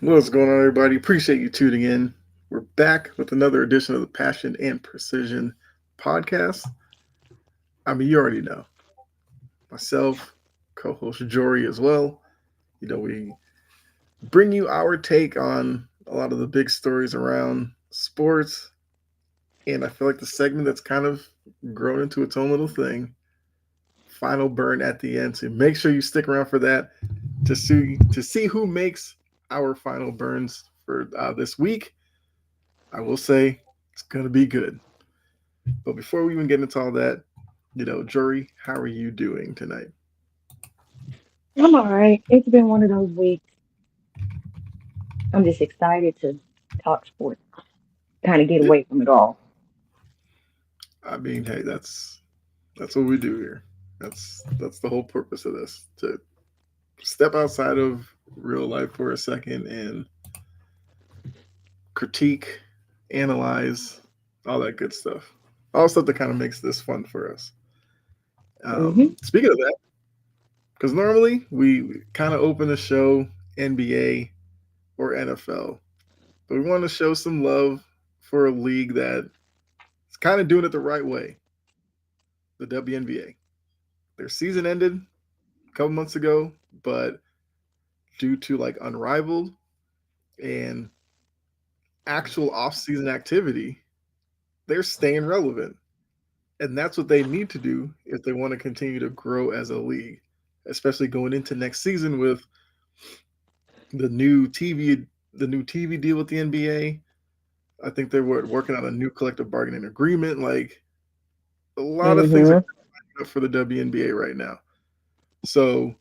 What's going on, everybody? Appreciate you tuning in. We're back with another edition of the Passion and Precision podcast. I mean, you already know myself, co host Jory as well. We bring you our take on a lot of the big stories around sports. And I feel like the segment that's kind of grown into its own little thing, final burn at the end. So make sure you stick around for that to see who makes our final burns for this week. I will say it's gonna be good. But before we even get into all that, Jory, how are you doing tonight? I'm all right. It's been one of those weeks. I'm just excited to talk sports, kind of get Yeah, away from it all. I mean, hey, that's what we do here. That's the whole purpose of this, to step outside of real life for a second and critique, analyze, all that good stuff. All stuff that kind of makes this fun for us. Hmm. Speaking of that, because normally we kind of open the show NBA or NFL, but we want to show some love for a league that is kind of doing it the right way, the WNBA. Their season ended a couple months ago, but due to like unrivaled and actual off-season activity, they're staying relevant. And that's what they need to do if they want to continue to grow as a league, especially going into next season with the new TV the new TV deal with the NBA. I think they were working on a new collective bargaining agreement. Like, a lot of things are Hmm. up for the WNBA right now. So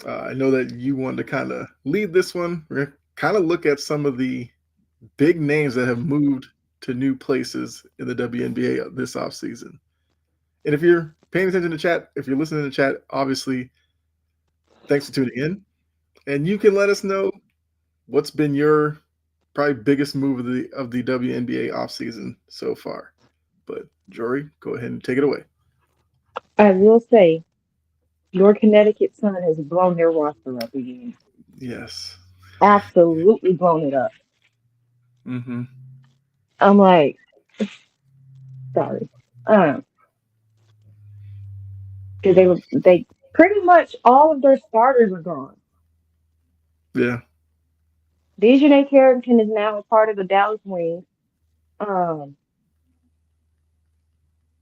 I know that you wanted to kind of lead this one. We're going to kind of look at some of the big names that have moved to new places in the WNBA this offseason. And if you're paying attention to chat, if you're listening to chat, obviously, thanks for tuning in. And you can let us know what's been your probably biggest move of the WNBA offseason so far. But Jory, go ahead and take it away. I will say, your Connecticut Sun has blown their roster up again. Yes. Absolutely blown it up. Mm-hmm. I'm like, sorry. Um, because they pretty much all of their starters are gone. Yeah. Dejanay Carrington is now a part of the Dallas Wings. Um,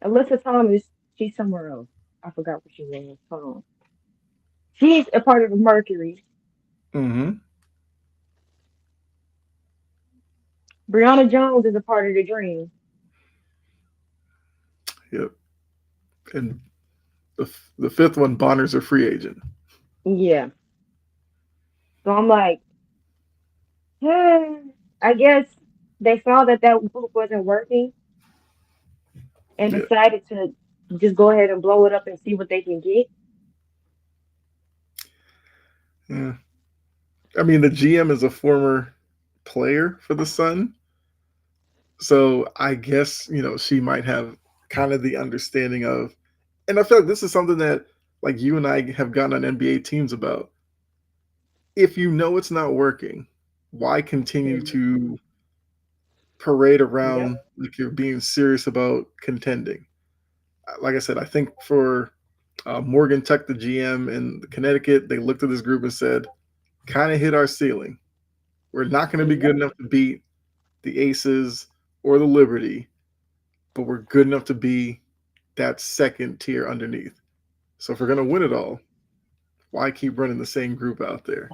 Alyssa Thomas, she's somewhere else. I forgot what she was. Hold on. She's a part of the Mercury. Mm-hmm. Brianna Jones is a part of the Dream. Yep. And the fifth one, Bonner's a free agent. Yeah. So I'm like, hmm, I guess they saw that that group wasn't working and Yeah. decided to just go ahead and blow it up and see what they can get. Yeah. I mean, the GM is a former player for the Sun, so I guess she might have kind of the understanding of, and I feel like this is something that like you and I have gotten on NBA teams about. If you know it's not working, why continue Mhm. to parade Yep. around like you're being serious about contending? Like I said, I think for Morgan Tech, the GM in Connecticut, they looked at this group and said, kind of hit our ceiling. We're not going to be good Yep. enough to beat the Aces or the Liberty, but we're good enough to be that second tier underneath. So if we're going to win it all, why keep running the same group out there?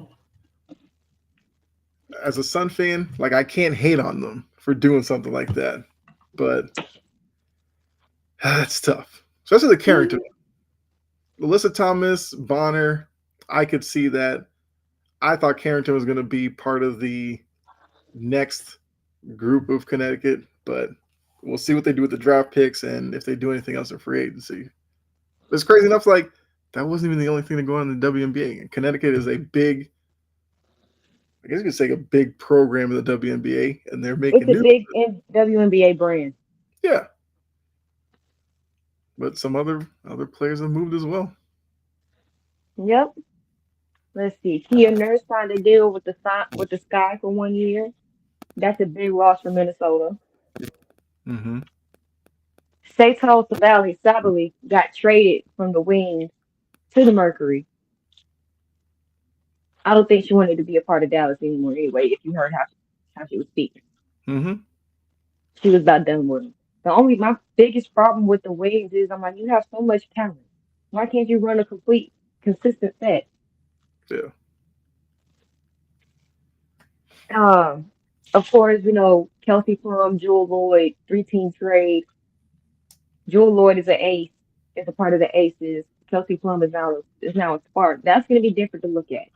As a Sun fan, like, I can't hate on them for doing something like that, but it's tough, especially the Carrington. Mhm. Alyssa Thomas, Bonner, I could see that. I thought Carrington was going to be part of the next group of Connecticut, but we'll see what they do with the draft picks and if they do anything else in free agency. It's crazy enough, like, that wasn't even the only thing to go on in the WNBA. Connecticut is a big, I guess you could say, a big program in the WNBA, and they're It's making a news. big WNBA brand. Yeah, but some other players have moved as well. Yep. Let's see. Kia Nurse signed a deal with the Sky for 1 year. That's a big loss for Minnesota. Mm-hmm. Sato Sabali got traded from the Wings to the Mercury. I don't think she wanted to be a part of Dallas anymore anyway, if you heard how she was speaking. Mm-hmm. She was about done with them. My biggest problem with the Wings is I'm like, you have so much talent. Why can't you run a complete, consistent set? Yeah. Um, of course, Kelsey Plum, Jewel Lloyd, 3-team trade. Jewel Lloyd is an ace, is a part of the aces. Kelsey Plum is now a spark. That's going to be different to look at.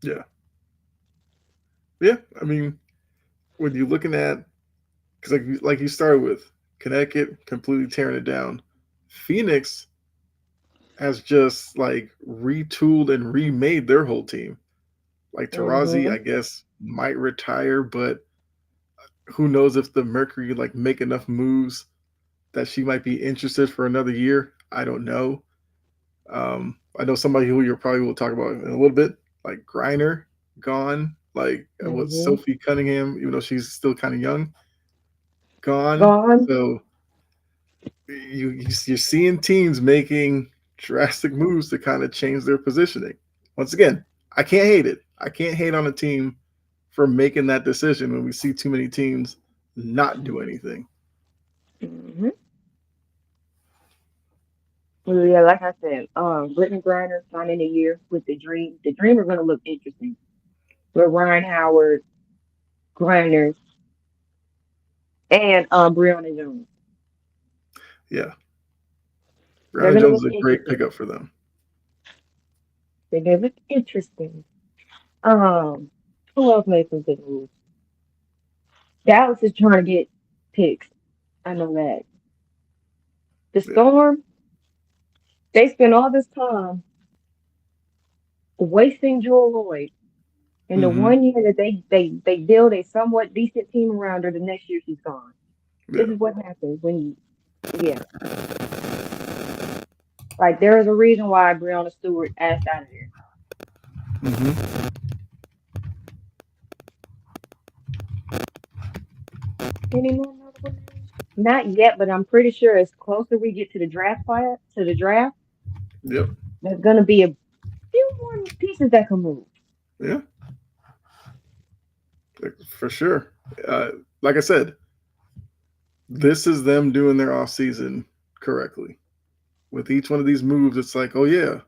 Yeah. Yeah. I mean, when you're looking at, because like you started with Connecticut completely tearing it down, Phoenix has just like retooled and remade their whole team. Like Tarazi, Hmm. I guess might retire, but who knows if the Mercury like make enough moves that she might be interested for another year. I don't know. I know somebody who you probably will talk about in a little bit, like Griner, gone. Like what Hmm. Sophie Cunningham, even though she's still kind of young, gone. Gone. So you're seeing teams making drastic moves to kind of change their positioning. Once again, I can't hate it. I can't hate on a team for making that decision when we see too many teams not do anything. Hmm. Well, yeah, like I said, Brittany Griner signing a year with the Dream. The Dream are going to look interesting with Ryan Howard, Griner, and Brianna Jones. Yeah, They're Brianna going to Jones look is a great interesting. pickup for them. They're going to look interesting. Um, who else made some big moves? Dallas is trying to get picks. I know that. The Yeah. Storm, they spent all this time wasting Jewel Lloyd. And the Mm-hmm. 1 year that they build a somewhat decent team around her, the next year she's gone. This Yeah. is what happens when you, yeah. Like there is a reason why Breonna Stewart asked out of there. Mm-hmm. Any more notable names? Not yet, but I'm pretty sure as closer we get to the draft, Yep. there's gonna be a few more pieces that can move. Yeah. For sure. Like I said, this is them doing their off season correctly. With each one of these moves, it's like, oh yeah,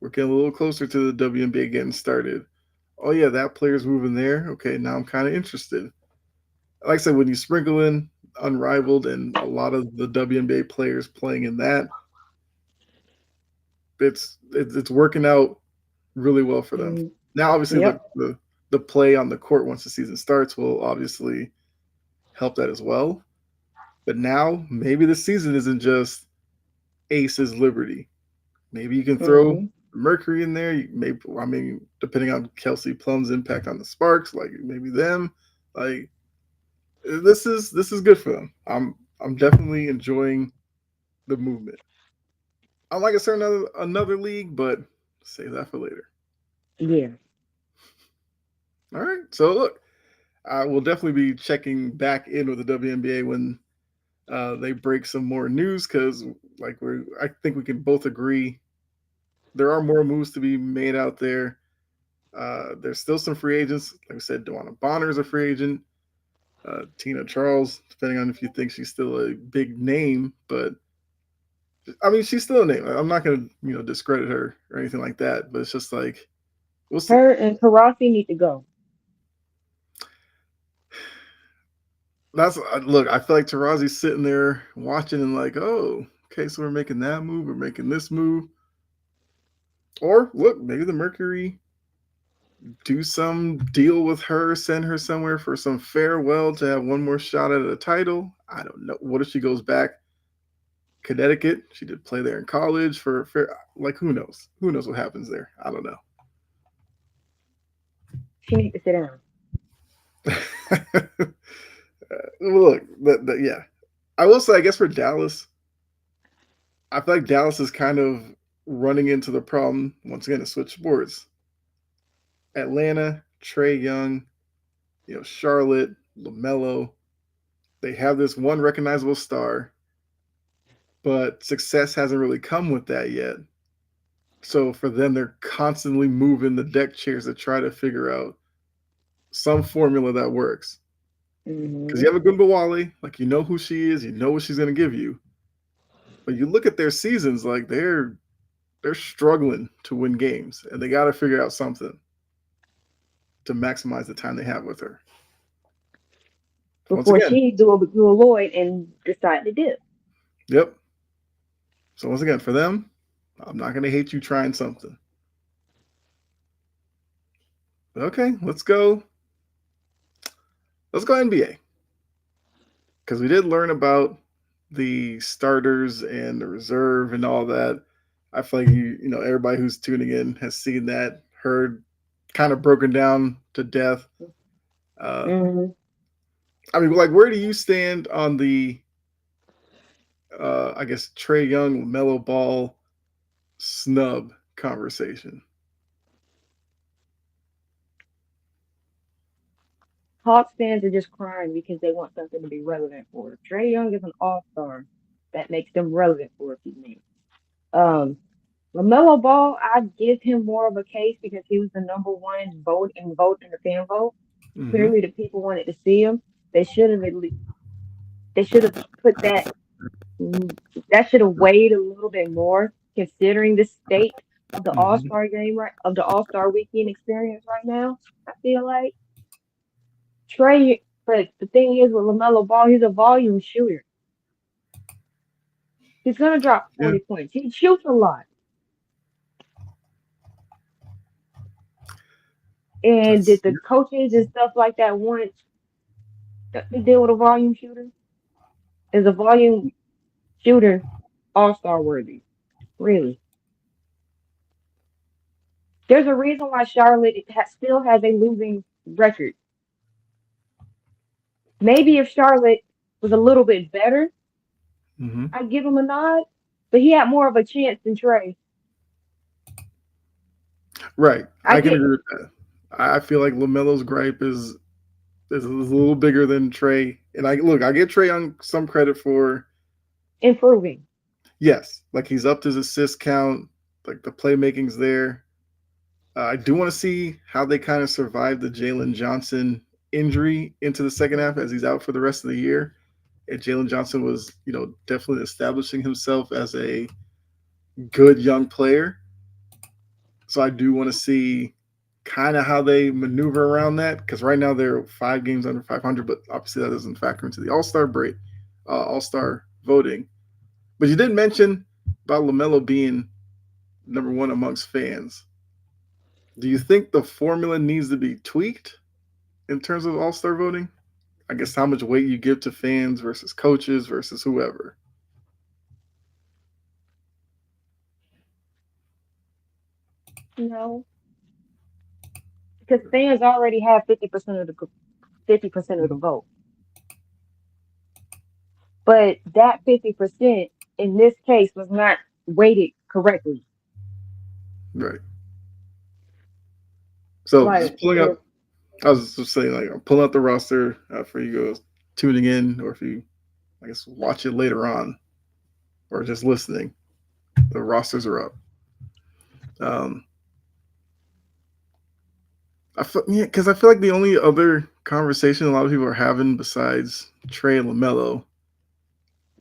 we're getting a little closer to the WNBA getting started. Oh yeah, that player's moving there. Okay, now I'm kind of interested. Like I said, when you sprinkle in unrivaled and a lot of the WNBA players playing in that, it's working out really well for them. Mm, Now, obviously, yep. the play on the court once the season starts will obviously help that as well. But now maybe the season isn't just Ace's Liberty. Maybe you can throw Hmm. Mercury in there. Maybe I mean, depending on Kelsey Plum's impact on the Sparks, like maybe them. Like this is good for them. I'm definitely enjoying the movement. I like to start another league, but save that for later. Yeah. All right. So look, I will definitely be checking back in with the WNBA when they break some more news because, I think we can both agree there are more moves to be made out there. There's still some free agents. Like I said, Dewana Bonner is a free agent. Tina Charles, depending on if you think she's still a big name, but I mean she's still a name. I'm not going to discredit her or anything like that, but it's just like we'll see. Her and Karasi need to go. That's look. I feel like Tarazi's sitting there watching and like, oh, okay, so we're making that move, we're making this move, or look, maybe the Mercury do some deal with her, send her somewhere for some farewell to have one more shot at a title. I don't know. What if she goes back Connecticut? She did play there in college for fair. Like who knows? Who knows what happens there? I don't She need to sit down. know. Look, yeah, I will say. I guess for Dallas, I feel like Dallas is kind of running into the problem once again to switch sports. Atlanta, Trey Young, Charlotte, LaMelo, they have this one recognizable star, but success hasn't really come with that yet. So for them, they're constantly moving the deck chairs to try to figure out some formula that works. Because Hmm. you have a Gumbawale, like you know who she is, you know what she's going to give you. But you look at their seasons, like they're struggling to win games, and they got to figure out something to maximize the time they have with her. Once Before again, she do a Lloyd and decide to dip. yep. So once again, for them, I'm not going to hate you trying something. Okay, let's go. Let's go NBA because we did learn about the starters and the reserve and all that. I feel like everybody who's tuning in has seen that, heard, kind of broken down to death. Uh, Hmm. I mean, like, where do you stand on the, I guess, Trey Young, Mellow Ball snub conversation? Hawks fans are just crying because they want something to be relevant for her. Trey Young is an all-star. That makes them relevant for a few minutes. Um, LaMelo Ball, I give him more of a case because he was the number one vote in the fan vote. Mm-hmm. Clearly, the people wanted to see him. They should have at least, they should have put mm, that should have weighed a little bit more considering the state of the All Mm-hmm. Star game right of the All Star weekend experience right now. I feel like Trey, but the thing is with LaMelo Ball, he's a volume shooter. He's gonna drop Yeah, 40 points. He shoots a lot. And that's did the coaches and stuff like that want to deal with a volume shooter? Is a volume shooter All Star worthy? Really? There's a reason why Charlotte still has a losing record. Maybe if Charlotte was a little bit better, mm-hmm. I'd give him a nod. But he had more of a chance than Trey. Right. I I can get agree with that. I feel like Lamelo's gripe is a little bigger than Trey. And I get Trey on some credit for, improving. yes, like he's upped his assist count, like the playmaking's there. I do want to see how they kind of survive the Jalen Johnson injury into the second half as he's out for the rest of the year. And Jalen Johnson was, definitely establishing himself as a good young player. So I do want to see kind of how they maneuver around that because right now they're 5 games under 500, but obviously that doesn't factor into the All Star break, All Star voting. But you did mention about Lamelo being number one amongst fans. Do you think the formula needs to be tweaked in terms of All Star voting? I guess how much weight you give to fans versus coaches versus whoever. No, because fans already have 50% of the vote. But that 50% in this case was not weighted correctly. Right. So Like just pulling up, if I was just saying, like, I'm pulling up the roster for you guys tuning in, or if you, I guess, watch it later on, or just listening. The rosters are up. Um, yeah, because I feel like the only other conversation a lot of people are having besides Trey and Lamelo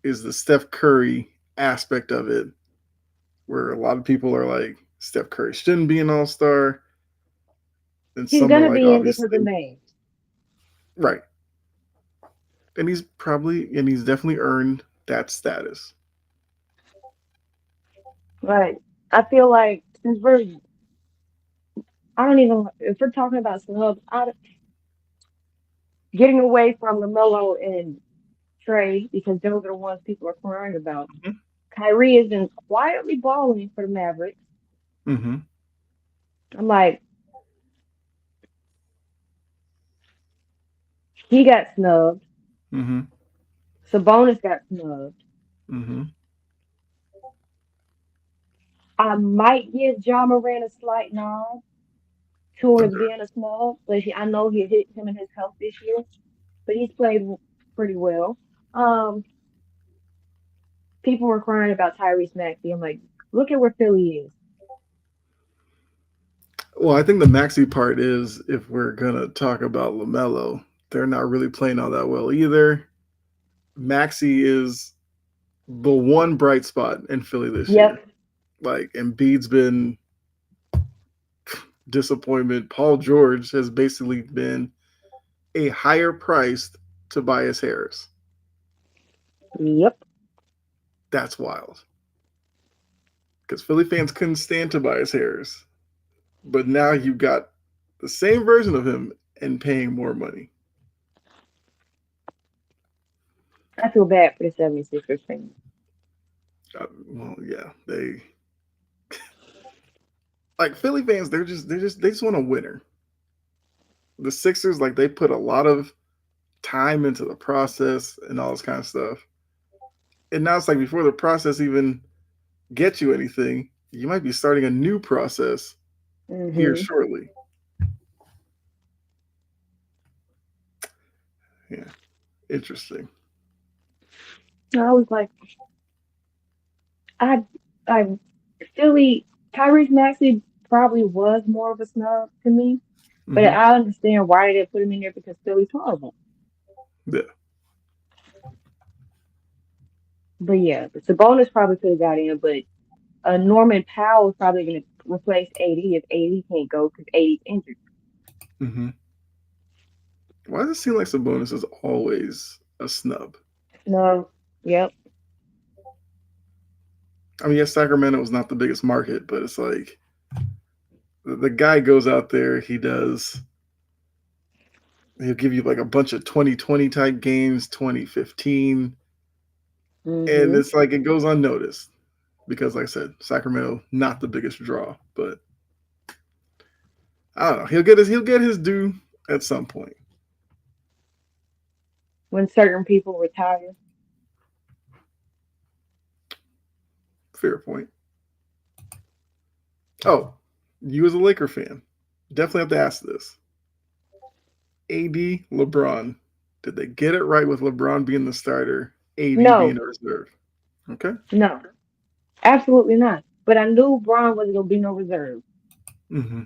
is the Steph Curry aspect of it, where a lot of people are like, Steph Curry shouldn't be an All Star, and he's some are gonna like, be in because obviously, of name. right, and he's definitely earned that status. But I feel like since I don't even, if we're talking about snubs, getting away from LaMelo and Trey because those are the ones people are crying about. Mm-hmm. Kyrie has been quietly balling for the Mavericks. Mm-hmm. I'm like, he got snubbed. Mm-hmm. Sabonis got snubbed. Mm-hmm. I might give John Moran a slight nod towards Okay. being a snub, but I know he hit him in his health this year, but he's played pretty well. Um, People were crying about Tyrese Maxey. I'm like, look at where Philly is. Well, I think the Maxi part is if we're gonna talk about Lamelo, they're not really playing all that well either. Maxi is the one bright spot in Philly this year. Yep. Like Embiid's been disappointment. Paul George has basically been a higher priced Tobias Harris. Yep. That's wild. Because Philly fans couldn't stand Tobias Harris. But now you've got the same version of him and paying more money. I feel bad for the 76ers fans. Well, yeah, they like Philly fans. They just want a winner. The Sixers, like they put a lot of time into the process and all this kind of stuff. And now it's like before the process even gets you anything, you might be starting a new process here Hmm. shortly. Yeah, interesting. I was like, I, I, Philly, Tyrese Maxey probably was more of a snub to me, but Hmm. I understand why they put him in there because Philly's horrible. Yeah. But yeah, the Sabonis probably could have got in, but Norman Powell is probably going to replace AD if AD can't go because AD's injured. Hmm. Why does it seem like Sabonis is always a snub? No, yep. I mean, yes, Sacramento was not the biggest market, but it's like the guy goes out there, he'll give you like a bunch of 2020 type games, 2015, and Hmm. it's like it goes unnoticed because, like I said, Sacramento not the biggest draw, but I don't know. He'll get his due at some point. When certain people retire, Fair point. Oh, you as a Laker fan, definitely have to ask this. AD, LeBron, did they get it right with LeBron being the starter, AD being no, a reserve? Okay. no, absolutely not. But I knew Braun wasn't going to be no reserve. Mm-hmm.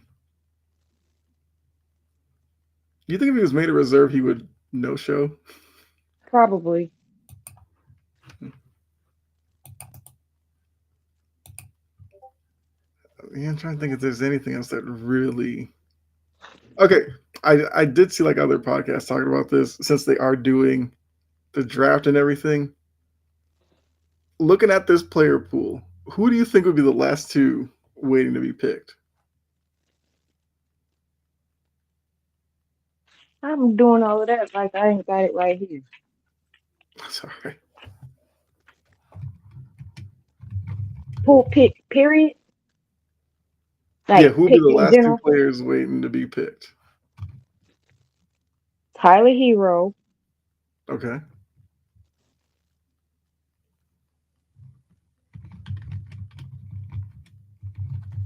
You think if he was made a reserve, he would no show? Probably. Yeah, I'm trying to think if there's anything else that really. Okay, I did see like other podcasts talking about this since they are doing the draft and everything. Looking at this player pool, who do you think would be the last two waiting to be picked? I'm doing all of that like I ain't got it right here. Sorry. Pool pick, period. Yeah, Like who would be pick the in last two general. players waiting to be picked? Tyler Hero Okay.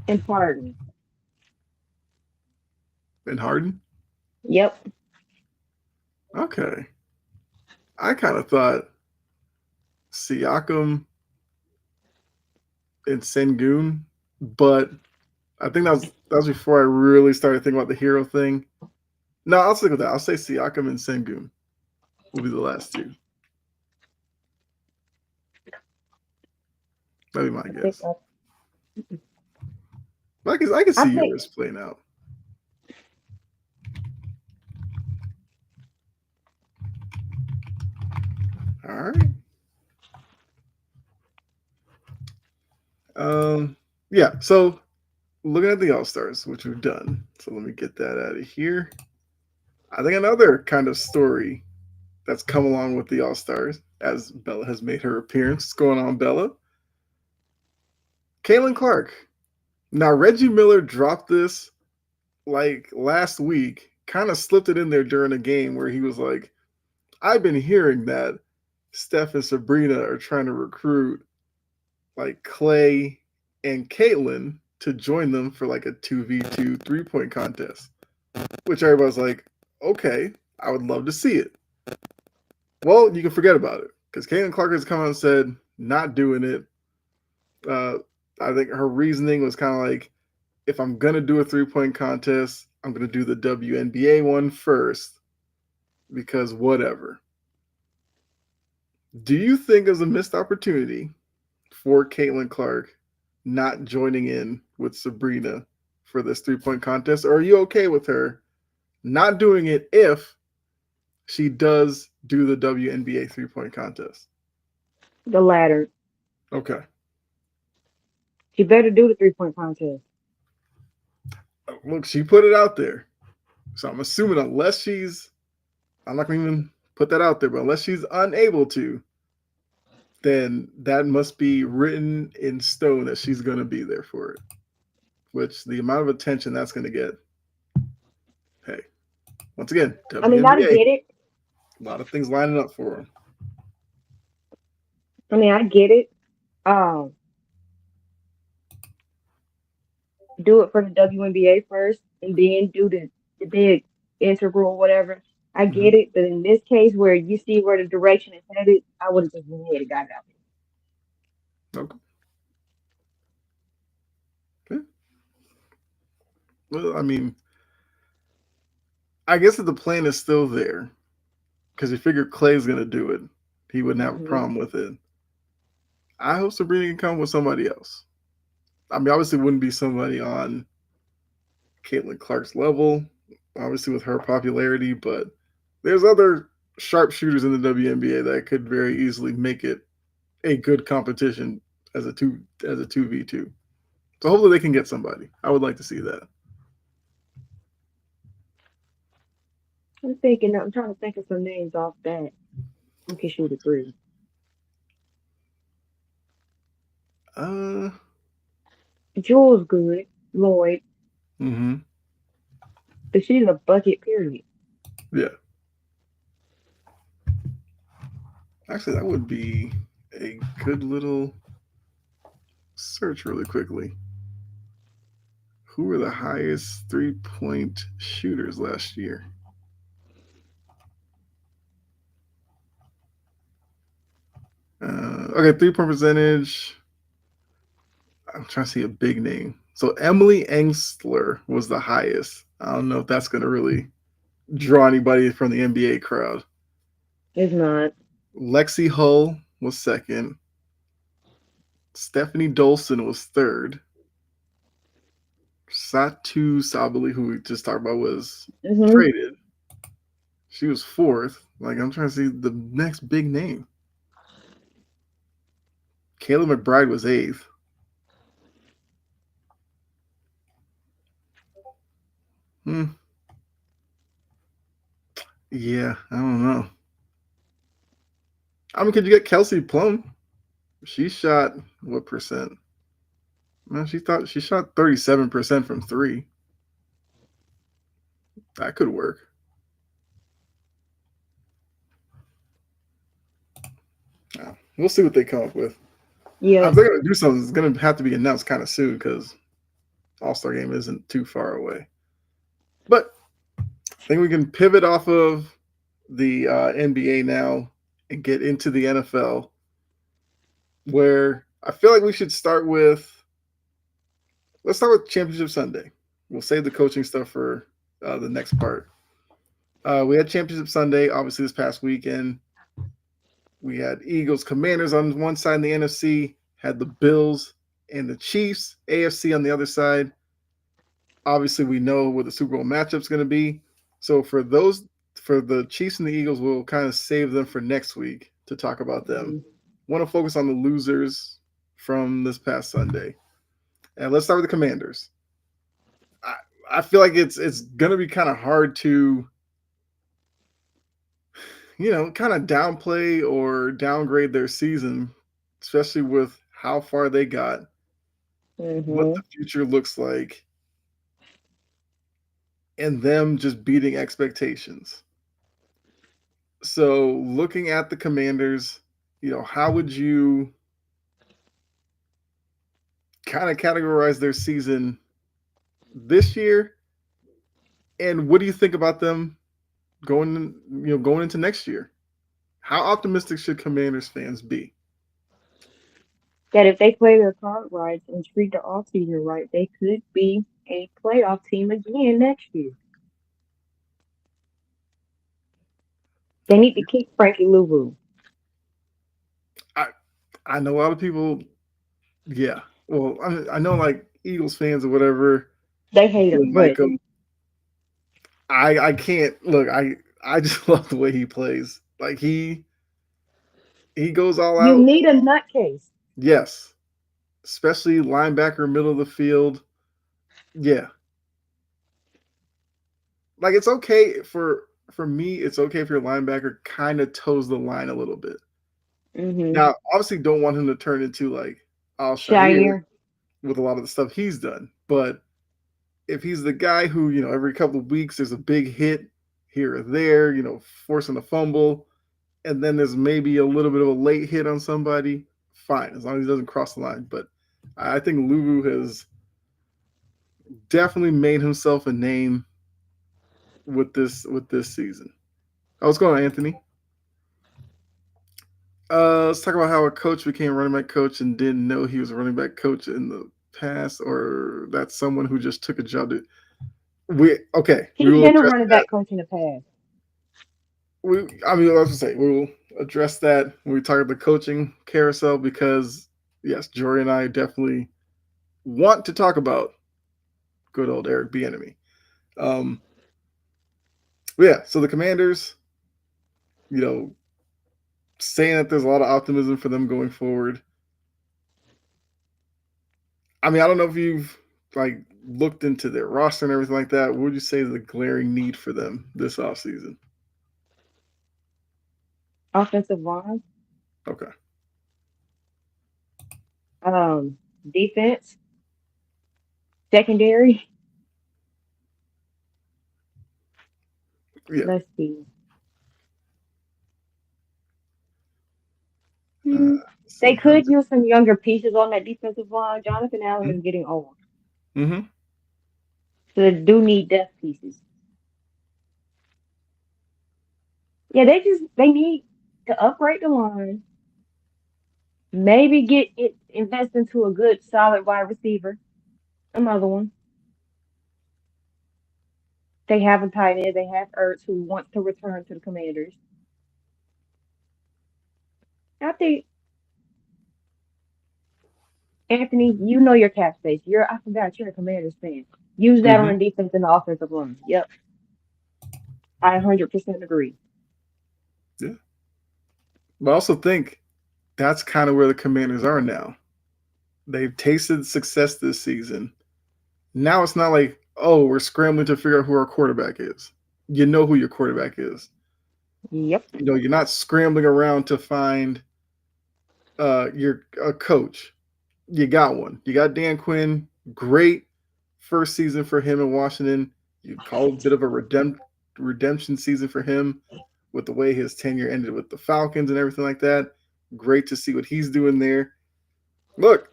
and Harden. And Harden? Yep. Okay. I kind of thought Siakam and Sengun, but I think that was before I really started thinking about the hero thing. No, I'll stick with that. I'll say Siakam and Sengun will be the last two. That'd be my I think guess. But I can I see think yours playing out. All right. Um, yeah. So looking at the All Stars, which we've done. So let me get that out of here. I think another kind of story that's come along with the All Stars, as Bella has made her appearance. What's going on, Bella? Caitlin Clark. Now Reggie Miller dropped this like last week, kind of slipped it in there during a game where he was like, I've been hearing that Steph and Sabrina are trying to recruit like Clay and Caitlin. to join them for like a 2v2 3-point contest, which everybody's like, okay, I would love to see it. Well, you can forget about it because Caitlin Clark has come out and said, not doing it. Uh, I think her reasoning was kind of like, if I'm going to do a 3-point contest, I'm going to do the WNBA one first because whatever. Do you think it was a missed opportunity for Caitlin Clark not joining in with Sabrina for this 3-point contest? Or are you okay with her not doing it if she does do the WNBA 3-point contest? The latter. Okay. She better do the 3-point contest. Look, she put it out there. So I'm assuming unless she's, I'm not going to even put that out there, but unless she's unable to, then that must be written in stone that she's going to be there for it. Which the amount of attention that's going to get, hey, once again, I mean, I WNBA, get it. a lot of things lining up for them. I mean, I get it. Um, do it for the WNBA first, and then do the big integral whatever. I Mm-hmm. get it, but in this case, where you see where the direction is headed, I would have just went ahead and got it out Okay. Okay. Well, I mean, I guess that the plan is still there because you figure Clay's going to do it. He wouldn't there. have a problem with it. I hope Sabrina can come with somebody else. I mean, obviously, it wouldn't be somebody on Caitlin Clark's level, obviously with her popularity, but there's other sharpshooters in the WNBA that could very easily make it a good competition as a 2v2. So hopefully they can get somebody. I would like to see that. I'm trying to think of some names off that. We can shoot a three. Uh, Jules good, Lloyd, mm-hmm. but she's a bucket period. Yeah. Actually, that would be a good little search really quickly. Who were the highest 3-point shooters last year? Okay, 3-point percentage. I'm trying to see a big name. So Emily Engstler was the highest. I don't know if that's going to really draw anybody from the NBA crowd. It's not. Lexi Hull was second. Stephanie Dolson was third. Satu Sabali, who we just talked about, was Hmm. traded. She was fourth. Like, I'm trying to see the next big name. Kayla McBride was eighth. Hmm. Yeah, I don't know. I mean, could you get Kelsey Plum? She shot what percent? Man, she shot 37% from three. That could work. We'll see what they come up with. Yeah. If they're gonna do something, it's gonna have to be announced kind of soon because All Star Game isn't too far away. But I think we can pivot off of the NBA now and get into the NFL, where I feel like we should start with. Let's start with Championship Sunday. We'll save the coaching stuff for the next part. We had Championship Sunday, obviously, this past weekend. We had Eagles, Commanders on one side in the NFC, had the Bills and the Chiefs, AFC on the other side. Obviously, we know what the Super Bowl matchup's going to be. So for the Chiefs and the Eagles, we'll kind of save them for next week to talk about them. Mhm. Want to focus on the losers from this past Sunday. And let's start with the Commanders. I, I feel like it's going to be kind of hard to kind of downplay or downgrade their season, especially with how far they got, what the Mhm. future looks like, and them just beating expectations. So, looking at the Commanders, how would you kind of categorize their season this year, and what do you think about them going into next year? How optimistic should Commanders fans be? That if they play their card right and treat the offseason right, they could be a playoff team again next year. They need to keep Frankie Louvu. I I know a lot of people. Yeah, well, I know like Eagles fans or whatever They hate him, don't like but him. I can't look. I just love the way he plays. Like he goes all you out. need a nutcase. Yes, especially linebacker, middle of the field. Yeah, like it's okay for me. It's okay if your linebacker kind of toes the line a little bit. Mm-hmm. Now, obviously, don't want him to turn into like Al Shair Shire. with a lot of the stuff he's done. But if he's the guy who every couple of weeks there's a big hit here or there, forcing a fumble, and then there's maybe a little bit of a late hit on somebody, fine, as long as he doesn't cross the line. But I think Lulu has definitely made himself a name with this season. Oh, what's going on, Anthony? Let's talk about how a coach became a running back coach and didn't know he was a running back coach in the past, or that's someone who just took a job to. We He's will been a address running that. back coach in the past. I mean, I was gonna say we will address that when we talk about the coaching carousel because yes, Jory and I definitely want to talk about good old Eric Bieniemy. Um, yeah, so the Commanders, you know, saying that there's a lot of optimism for them going forward. I mean, I don't know if you've like looked into their roster and everything like that. What would you say is the glaring need for them this offseason? Offensive line, Okay. defense, secondary. Yeah. Let's see. Uh, Hmm. They see how. could use some younger pieces on that defensive line. Jonathan Allen is getting old, Mm-hmm. so they do need depth pieces. Yeah, they need to upgrade the line. Maybe invest into a good solid wide receiver. Another one. They have a tight end. They have Ertz who wants to return to the Commanders. I think Anthony, you know your cap space. I forgot you're a Commanders fan. Use that Mm-hmm. on the defense and the offensive line. Yep, I 100% agree. Yeah. But I also think that's kind of where the Commanders are now. They've tasted success this season. Now it's not like, oh, we're scrambling to figure out who our quarterback is. You know who your quarterback is. Yep. You're not scrambling around to find your a coach. You got one. You got Dan Quinn. Great first season for him in Washington. You'd call it a bit of a redemption season for him with the way his tenure ended with the Falcons and everything like that. Great to see what he's doing there. Look,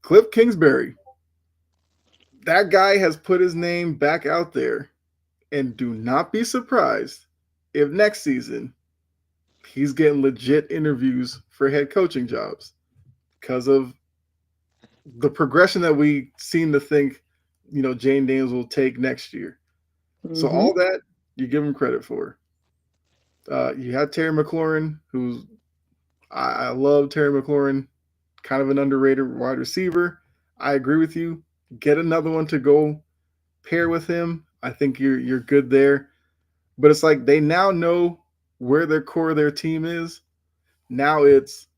Cliff Kingsbury, that guy has put his name back out there, and do not be surprised if next season he's getting legit interviews for head coaching jobs because of the progression that we seem to think, Jane Daniels will take next year. So Hmm. all that you give him credit for. You had Terry McLaurin, who's I love Terry McLaurin, kind of an underrated wide receiver. I agree with you. Get another one to go pair with him. I think you're good there. But it's like they now know where their core of their team is. Now it's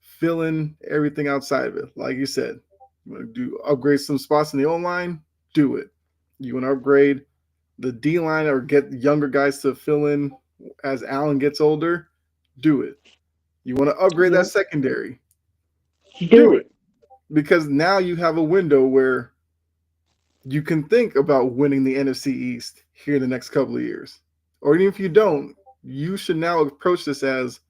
filling everything outside of it. Like you said, you want to do upgrade some spots in the O line, do it. You want to upgrade the D line or get younger guys to fill in as Allen gets older, do it. You want to upgrade that Yep. secondary, Do do it. it. Because now you have a window where you can think about winning the NFC East here in the next couple of years. Or even if you don't, you should now approach this as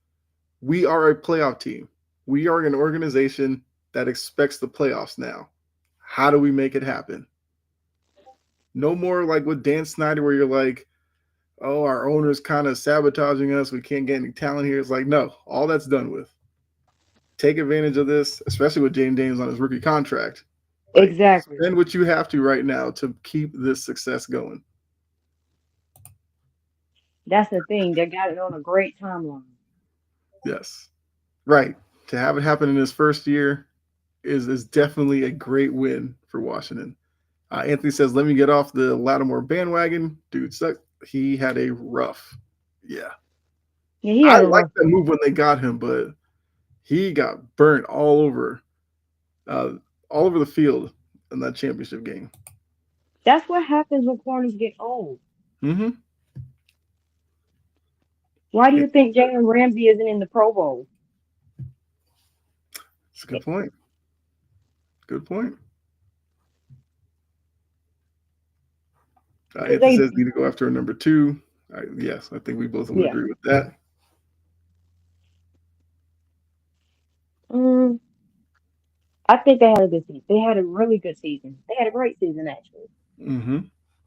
we are a playoff team. We are an organization that expects the playoffs now. How do we make it happen? No more like with Dan Snyder, where you're like, oh, our owner's kind of sabotaging us. We can't get any talent here. It's like, no, all that's done with. Take advantage of this, especially with James Daniels on his rookie contract. Like, Exactly. spend what you have to right now to keep this success going. That's the thing. They got it on a great timeline. Yes. Right. To have it happen in his first year is definitely a great win for Washington. Anthony says, let me get off the Lattimore bandwagon. Dude, suck. He had a rough. Yeah. Yeah, he I had a liked rough that year. move when they got him, but he got burnt uh, all over the field in that championship game. That's what happens when corners get old. Mm-hmm. Why do Yeah, you think Jalen Ramsey isn't in the Pro Bowl? it's a good point. Good point. Because Anthony they, says need to go after a number two. Yes, I think we both would yeah. agree with that. Mm, I think they had a good season. They had a really good season. They had a great season, actually. Mm-hmm.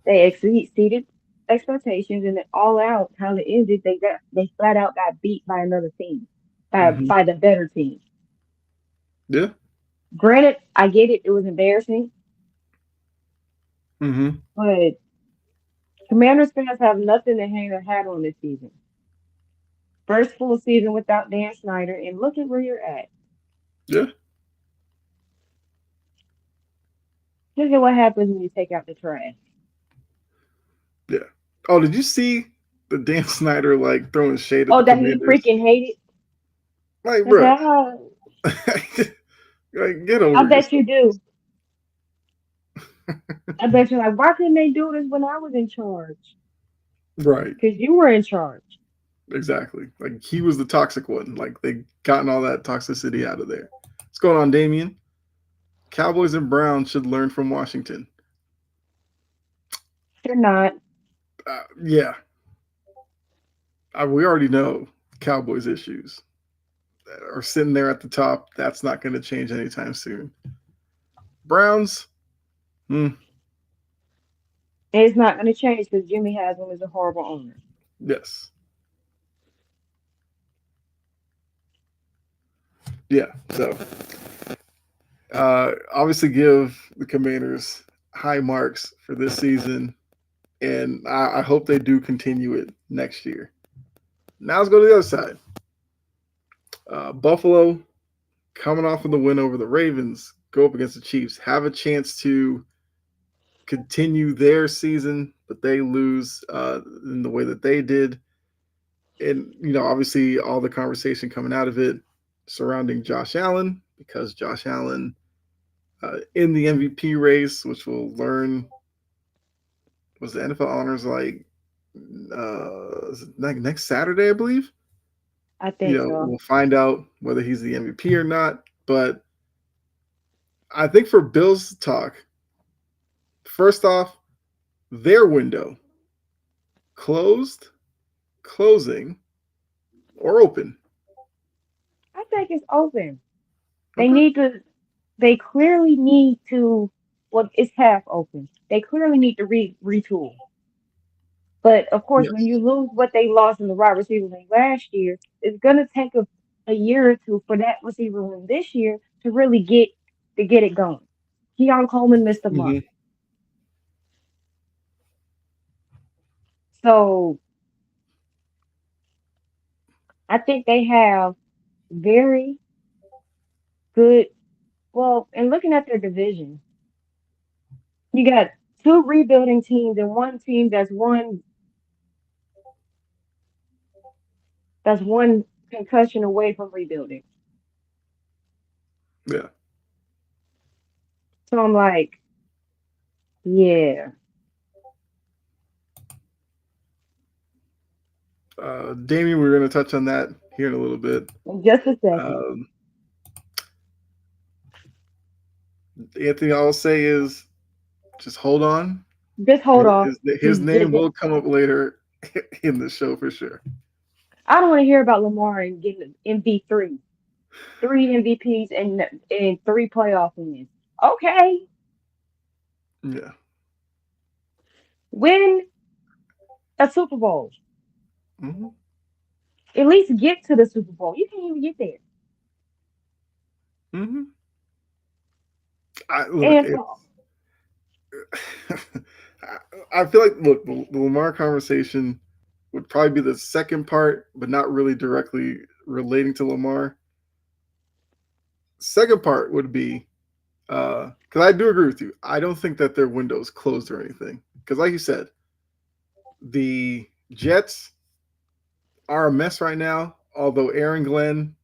They exceeded expectations, and then all out how it ended, they flat out got beat by another team, Mm-hmm. by the better team. Yeah. Granted, I get it; it was embarrassing, Mm-hmm. but Commanders fans have nothing to hang their hat on this season. First full season without Dan Snyder, and look at where you're at. Yeah. Look at what happens when you take out the trash. Yeah. Oh, did you see the Dan Snyder like throwing shade at Oh, the that he Commanders? freaking hated. Like, I bro, said, oh, like get I over bet you yourself. do. I bet you're like, why couldn't they do this when I was in charge? Right. Because you were in charge. Exactly. Like he was the toxic one. Like they gotten all that toxicity out of there. What's going on, Damien? Cowboys and Browns should learn from Washington. They're not. Yeah, we already know Cowboys issues are sitting there at the top. That's not going to change anytime soon. Browns, hmm, And it's not going to change because Jimmy Haslam is a horrible owner. yes, yeah. So obviously, give the Commanders high marks for this season, and I hope they do continue it next year. Now let's go to the other side. Buffalo coming off of the win over the Ravens, go up against the Chiefs, have a chance to continue their season, but they lose in the way that they did. And, obviously, all the conversation coming out of it surrounding Josh Allen, because Josh Allen in the MVP race, which we'll learn was the NFL honors like next Saturday, I believe. I think so. We'll find out whether he's the MVP or not. But I think for Bills talk, first off, their window closed, closing, or open. I think it's open. They Okay. need to, they clearly need to, well, it's half open. They clearly need to retool. But of course, when you Yes. lose what they lost in the wide receiver room last year, it's going to take a year or two for that receiver room this year to really get it going. Keon Coleman missed a month. Mm-hmm. So I think they have very good. Well, and looking at their division, you got two rebuilding teams and one team that's one concussion away from rebuilding. Yeah. So I'm like, yeah, Damien, we're going to touch on that here in a little bit. in just a second. Um, Anthony, all I'll say is just hold on. Just hold off. His name will come up later in the show for sure. I don't want to hear about Lamar and getting MV3, three MVPs and three playoff wins. Okay, Yeah. Win a Super Bowl. Hmm. At least get to the Super Bowl. You can't even get there. Hmm. I look. And It, for I feel like look the Lamar conversation would probably be the second part, but not really directly relating to Lamar. Second part would be because I do agree with you. I don't think that their window is closed or anything. Because like you said, the Jets are a mess right now. Although Aaron Glenn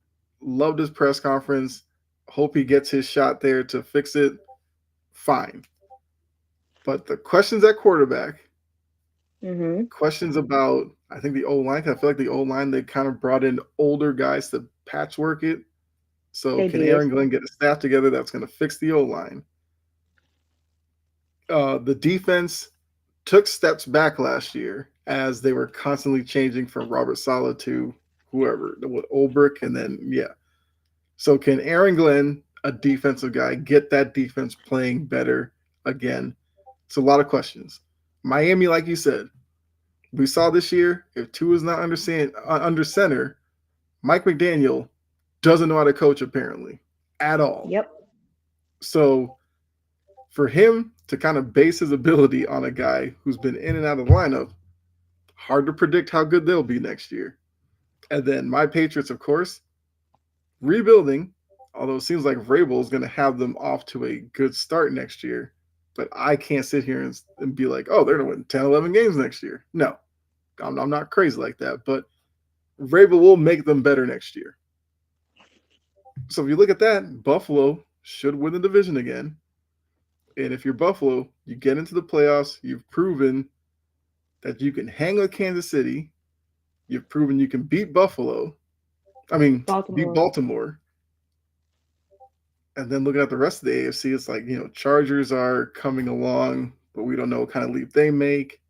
loved his press conference, hope he gets his shot there to fix it. Fine, but the questions at quarterback, hmm questions about I think the O line. I feel like the O line they kind of brought in older guys to patchwork it. So they can did. Aaron Glenn get a staff together that's going to fix the O line? The defense took steps back last year as they were constantly changing from Robert Sala to whoever with Olbrich, and then yeah. So can Aaron Glenn, a defensive guy, get that defense playing better again? It's a lot of questions. Miami, like you said, we saw this year. If two is not under center, Mike McDaniel doesn't know how to coach apparently at all. Yep. So for him to kind of base his ability on a guy who's been in and out of the lineup, hard to predict how good they'll be next year. And then my Patriots, of course, rebuilding, although it seems like Vrabel is going to have them off to a good start next year. But I can't sit here and be like, oh, they're going to win 10, 11 games next year. No, I'm not crazy like that. But Vrabel will make them better next year. So if you look at that, Buffalo should win the division again. And if you're Buffalo, you get into the playoffs. You've proven that you can hang with Kansas City. You've proven you can beat Buffalo. I mean, beat Baltimore. Baltimore. And then looking at the rest of the AFC, it's like, Chargers are coming along, but we don't know what kind of leap they make.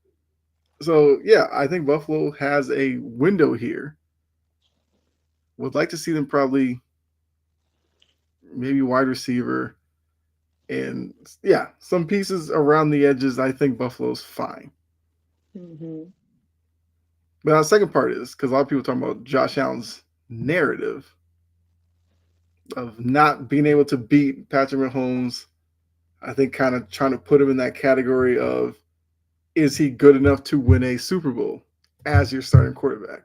So, yeah, I think Buffalo has a window here. Would like to see them probably maybe wide receiver and, yeah, some pieces around the edges. I think Buffalo's fine. hmm But the second part is because a lot of people talking about Josh Allen's narrative of not being able to beat Patrick Mahomes. I think kind of trying to put him in that category of is he good enough to win a Super Bowl as your starting quarterback?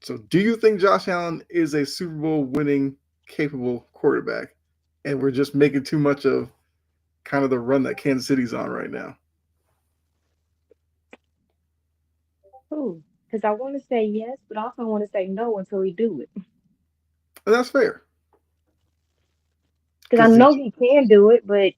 So, do you think Josh Allen is a Super Bowl winning capable quarterback? And we're just making too much of kind of the run that Kansas City's on right now. Ooh, because I want to say yes, but also want to say no until he do it. And that's fair. Because I Because know he can do it, but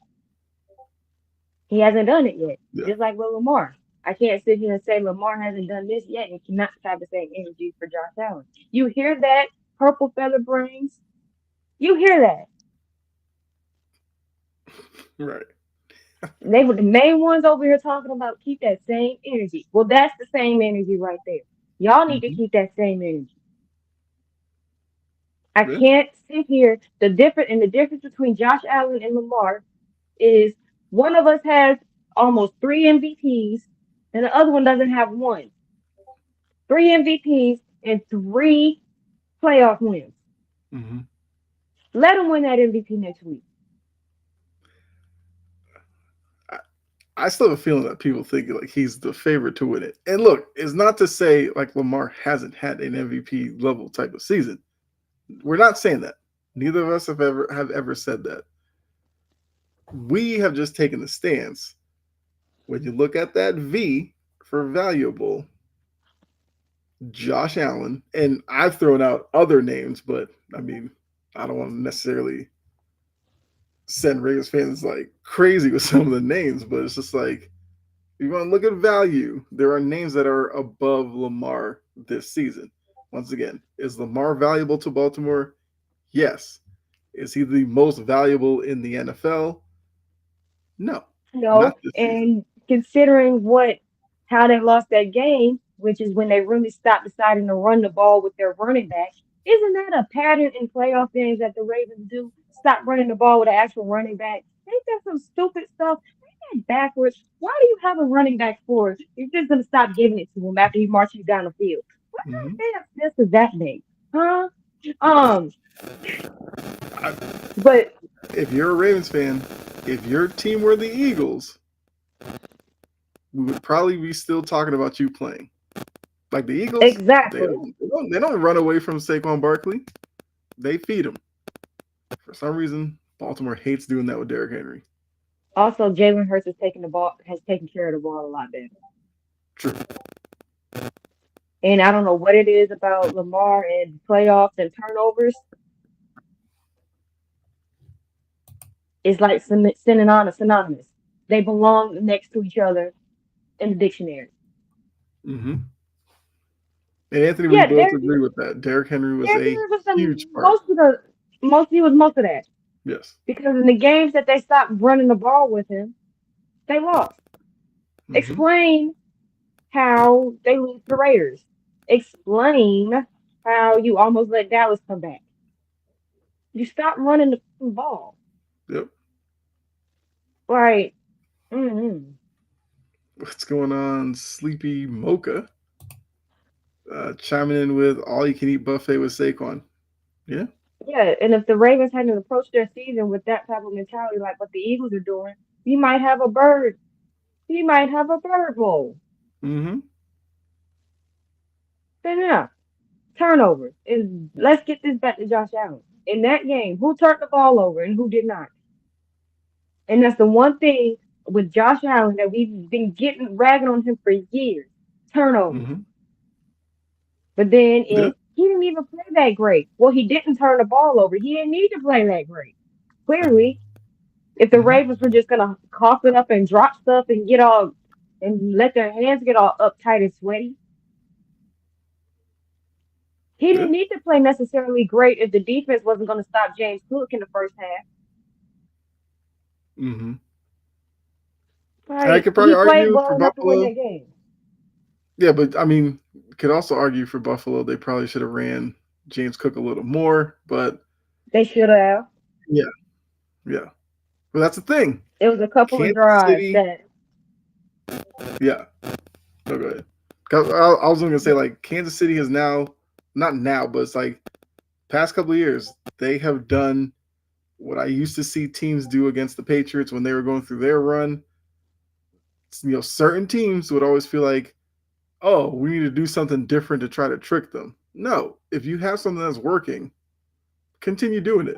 he hasn't done it yet. yeah. Just like with Lamar. I can't sit here and say Lamar hasn't done this yet and cannot have the same energy for Josh Allen. You hear that, purple feather brains? You hear that. Right. They were the main ones over here talking about keep that same energy. Well, that's the same energy right there. Y'all need to Mm-hmm. keep that same energy. I Yeah. can't sit here. The difference between Josh Allen and Lamar is one of us has almost three MVPs and the other one doesn't have one. Three MVPs and three playoff wins. Mm-hmm. Let him win that MVP next week. I, I still have a feeling that people think like he's the favorite to win it. And look, it's not to say like Lamar hasn't had an MVP level type of season. We're not saying that. Neither of us have ever said that. We have just taken the stance. When you look at that V for valuable, Josh Allen, and I've thrown out other names, but I mean, I don't want to necessarily send Raiders fans like crazy with some of the names, but it's just like if you want to look at value, there are names that are above Lamar this season. Once again, is Lamar valuable to Baltimore? Yes. Is he the most valuable in the NFL? No, not No, this season. and considering how they lost that game, which is when they really stopped deciding to run the ball with their running back, isn't that a pattern in playoff games that the Ravens do? Stop running the ball with an actual running back. Ain't that some stupid stuff? backwards. Why do you have a running back for? You're just gonna stop giving it to him after he marches you down the field. What Hmm. kind of sense does that make? Huh? Um, I, but if you're a Ravens fan, if your team were the Eagles, we would probably be still talking about you playing. Like the Eagles, exactly. they don't run away from Saquon Barkley. They feed him. For some reason, Baltimore hates doing that with Derrick Henry. Also, Jalen Hurts has taken care of the ball a lot better. True. And I don't know what it is about Lamar and playoffs and turnovers. It's like synonymous. They belong next to each other in the dictionary. Hmm. And Anthony, we Yeah, both agree with that. Derrick Henry was Derrick a Henry was the huge part. he was most of that. Yes. Because in the games that they stopped running the ball with him, they lost. Hmm. Explain how they lose to the Raiders. Explain how you almost let Dallas come back. You stopped running the ball. Yep. Like, mm-hmm. What's going on, Sleepy Mocha? Chiming in with all you can eat buffet with Saquon. Yeah. Yeah, and if the Ravens hadn't approached their season with that type of mentality, like what the Eagles are doing, you might have a bird. You might have a bird bowl. Hmm. Then yeah, turnovers. And let's get this back to Josh Allen. In that game, who turned the ball over and who did not? And that's the one thing with Josh Allen that we've been getting ragging on him for years. Turnovers. Hmm. But then Yeah. if he didn't even play that great. Well, he didn't turn the ball over. He didn't need to play that great. Clearly, if the Hmm. Ravens were just gonna cough it up and drop stuff and get all and let their hands get all uptight and sweaty, he Yeah. didn't need to play necessarily great if the defense wasn't gonna stop James Cook in the first half. Hmm. And I Right. could probably He played argue for well enough to win Buffalo. that game. Yeah, but I mean, could also argue for Buffalo. They probably should have ran James Cook a little more. But They should have. yeah, yeah. But that's the thing. It was a couple of Kansas drives City. that Yeah. No, go ahead. 'Cause I was going to say like Kansas City is now, not now, but it's like past couple of years they have done what I used to see teams do against the Patriots when they were going through their run. Certain teams would always feel like, oh, we need to do something different to try to trick them. No, if you have something that's working, continue doing it.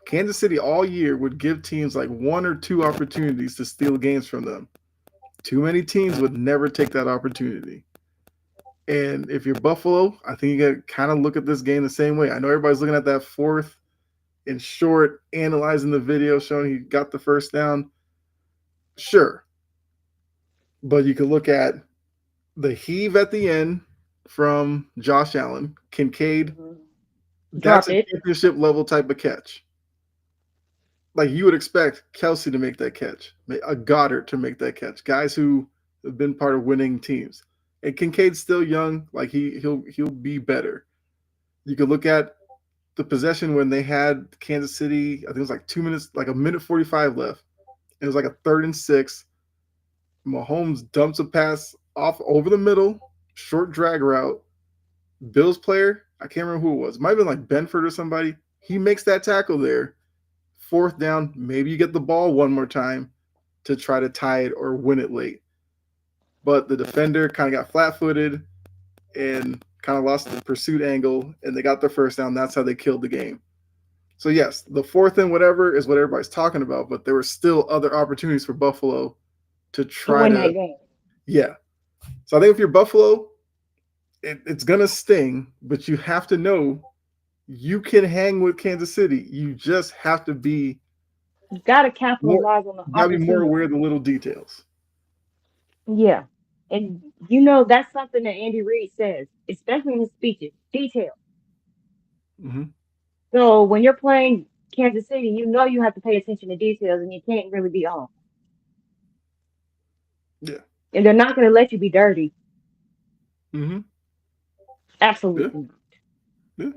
Kansas City all year would give teams like one or two opportunities to steal games from them. Too many teams would never take that opportunity. And if you're Buffalo, I think you got to kind of look at this game the same way. I know everybody's looking at that fourth and short, analyzing the video showing he got the first down. Sure. But you can look at the heave at the end from Josh Allen, Kincaid. That's dropped a it. championship level type of catch. Like you would expect Kelsey to make that catch, a Goddard to make that catch, guys who have been part of winning teams. And Kincaid's still young, like he'll be better. You could look at the possession when they had Kansas City. I think it was like 2 minutes, like a minute 45 left. It was like a 3rd and 6. Mahomes dumps a pass off over the middle, short drag route. Bills player, I can't remember who it was. It might have been like Benford or somebody. He makes that tackle there. 4th down, maybe you get the ball one more time to try to tie it or win it late. But the defender kind of got flat footed and kind of lost the pursuit angle, and they got their first down. That's how they killed the game. So, yes, the 4th and whatever is what everybody's talking about, but there were still other opportunities for Buffalo to To try win to, that game. yeah. So, I think if you're Buffalo, it's going to sting, but you have to know you can hang with Kansas City. You just have to be You gotta more, capitalize on the you got to be more opportunity. aware of the little details. Yeah. And that's something that Andy Reid says, especially in his speeches. Detail. Hmm. So when you're playing Kansas City, you have to pay attention to details and you can't really be off. Yeah. And they're not gonna let you be dirty. Hmm. Yeah. Absolutely not. Yeah.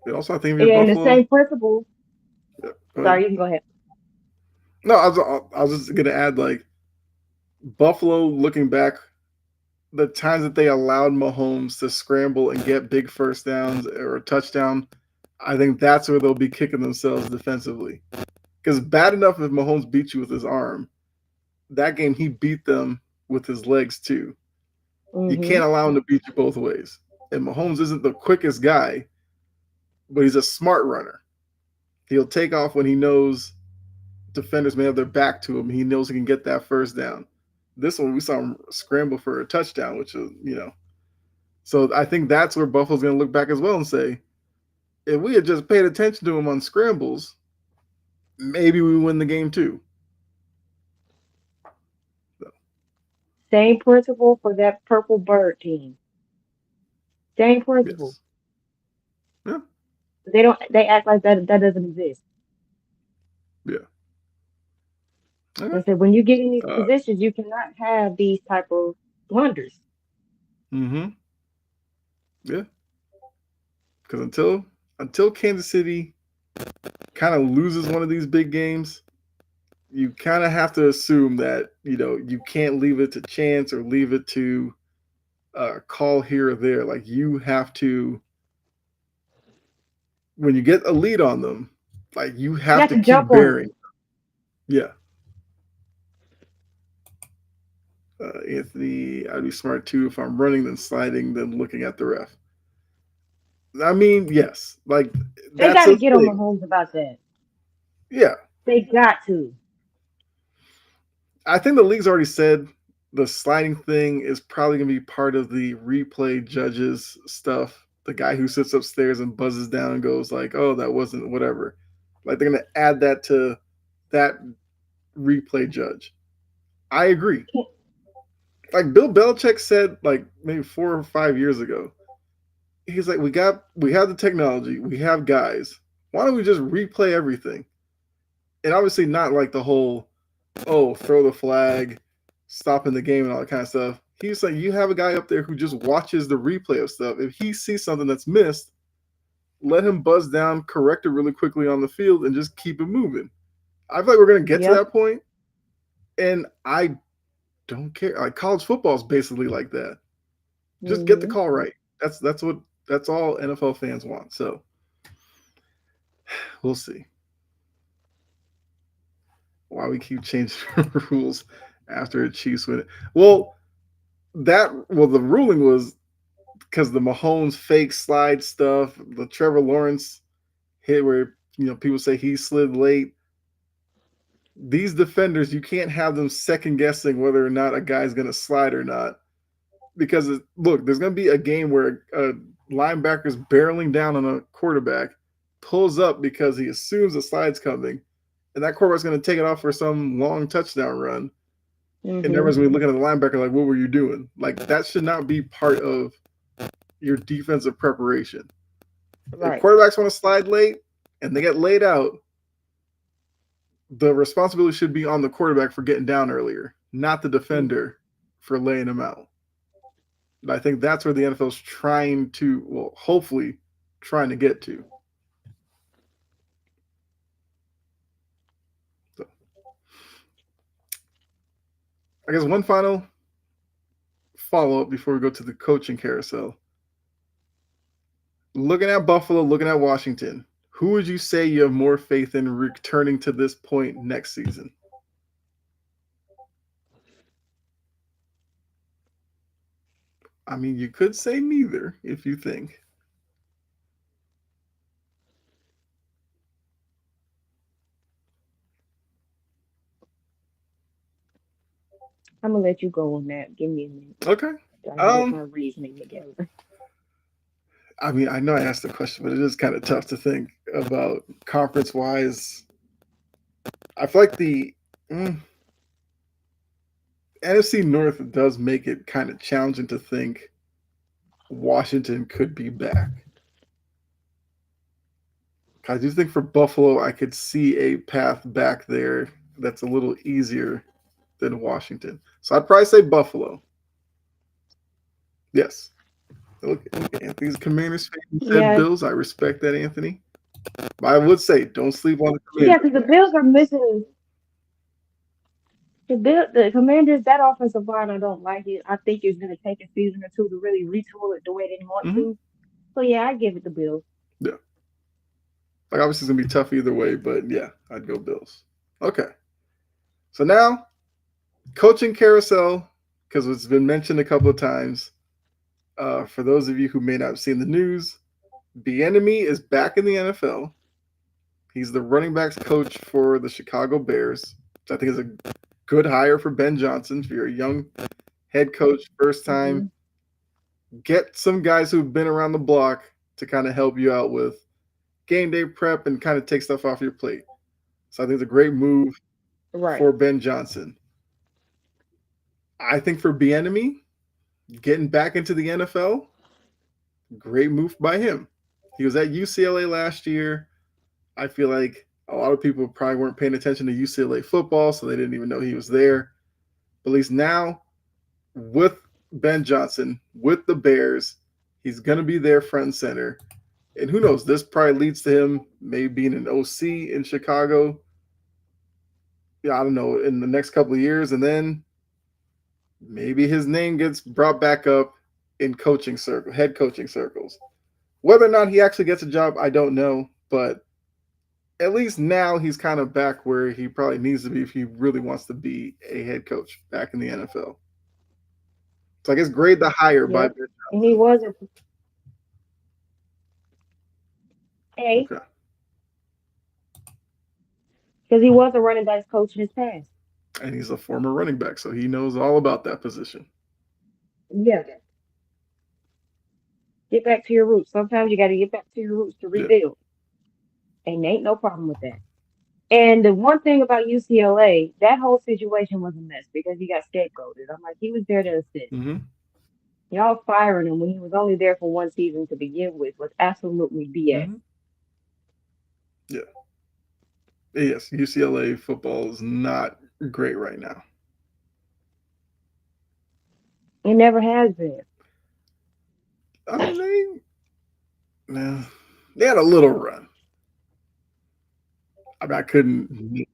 And also, I think if you're And the Buffalo, same principle, yeah, go ahead. sorry, you can go ahead. No, I was just gonna add like Buffalo. Looking back, the times that they allowed Mahomes to scramble and get big first downs or a touchdown, I think that's where they'll be kicking themselves defensively. Because bad enough if Mahomes beat you with his arm, that game he beat them with his legs too. You Hmm. can't allow him to beat you both ways. And Mahomes isn't the quickest guy, but he's a smart runner. He'll take off when he knows defenders may have their back to him. He knows he can get that first down. This one we saw him scramble for a touchdown, which is So I think that's where Buffalo's going to look back as well and say, if we had just paid attention to him on scrambles, maybe we win the game too. So, Same principle for that purple bird team. Same principle. yes. Yeah. They don't. They act like that doesn't exist. Yeah. Okay. They said when you get in these Uh, positions, you cannot have these type of blunders. mm-hmm. Yeah. Because until Kansas City kind of loses one of these big games, you kind of have to assume that you can't leave it to chance or leave it to call here or there. Like you have to, when you get a lead on them, like you You have have to to jump keep on it. bearing. Yeah. Anthony, I'd be smart too if I'm running, then sliding, then looking at the ref. I mean, yes, like They that's got to a get on thing. Mahomes about that. Yeah, They got to. I think the league's already said the sliding thing is probably going to be part of the replay judges stuff. The guy who sits upstairs and buzzes down and goes like, "Oh, that wasn't whatever." Like they're going to add that to that replay judge. I agree. Like Bill Belichick said, like maybe 4 or 5 years ago, he's like, we have the technology, we have guys. Why don't we just replay everything? And obviously not like the whole throw the flag, stopping the game and all that kind of stuff. He's like, you have a guy up there who just watches the replay of stuff. If he sees something that's missed, let him buzz down, correct it really quickly on the field, and just keep it moving. I feel like we're gonna get to Yep. that point, and I don't care. Like college football is basically like that. Just get the Hmm. call right. That's all NFL fans want. So we'll see why we keep changing rules after a Chiefs win. Well, the ruling was because the Mahomes fake slide stuff, the Trevor Lawrence hit where people say he slid late. These defenders, you can't have them second guessing whether or not a guy's going to slide or not. Because look, there's going to be a game where a linebacker's barreling down on a quarterback, pulls up because he assumes the slide's coming, and that quarterback's going to take it off for some long touchdown run. And Hmm. everyone's going to be looking at the linebacker like, what were you doing? Like, that should not be part of your defensive preparation. If Right. quarterbacks want to slide late and they get laid out, the responsibility should be on the quarterback for getting down earlier, not the defender for laying him out. But I think that's where the NFL is trying to, well, hopefully, trying to get to. So, I guess one final follow up before we go to the coaching carousel. Looking at Buffalo, looking at Washington, who would you say you have more faith in returning to this point next season? I mean, you could say neither if you think. I'm gonna let you go on that. Give me a minute. Okay. So I can get Um, my reasoning together. I mean, I know I asked the question, but it is kind of tough to think about conference wise. I feel like the NFC North does make it kind of challenging to think Washington could be back. I do think for Buffalo, I could see a path back there that's a little easier than Washington. So I'd probably say Buffalo. Yes. Look, Anthony's a Commanders fan. He said Yeah, Bills. I respect that, Anthony. But I would say don't sleep on the yeah, Commanders. because the Bills are missing. The Commanders, that offensive line, I don't like it. I think it's going to take a season or two to really retool it the way they want Hmm. to. So yeah, I give it the Bills. Yeah, like obviously it's gonna be tough either way, but yeah, I'd go Bills. Okay, so now coaching carousel, because it's been mentioned a couple of times. For those of you who may not have seen the news, Bieniemy is back in the NFL. He's the running backs coach for the Chicago Bears, which I think is a good hire for Ben Johnson. If you're a young head coach, first time, Hmm. get some guys who've been around the block to kind of help you out with game day prep and kind of take stuff off your plate. So I think it's a great move Right. for Ben Johnson. I think for Bieniemy, getting back into the NFL, great move by him. He was at UCLA last year. I feel like a lot of people probably weren't paying attention to UCLA football, so they didn't even know he was there. But at least now, with Ben Johnson, with the Bears, he's going to be there front and center. And who knows, this probably leads to him maybe being an OC in Chicago. Yeah, I don't know, in the next couple of years. And then maybe his name gets brought back up in coaching circle, head coaching circles. Whether or not he actually gets a job, I don't know. But at least now he's kind of back where he probably needs to be if he really wants to be a head coach back in the NFL. So I guess grade the hire by Yep. Ben And he Johnson. was A Okay. because he was a running backs coach in his past. And he's a former running back, so he knows all about that position. Yeah. Get back to your roots. Sometimes you got to get back to your roots to Yeah. rebuild. And ain't no problem with that. And the one thing about UCLA, that whole situation was a mess because he got scapegoated. I'm like, he was there to assist. Mm-hmm. Y'all firing him when he was only there for one season to begin with was absolutely BS. Mm-hmm. Yeah. Yes, UCLA football is not great right now. It never has been. I mean, no, they had a little run. I mean, I couldn't.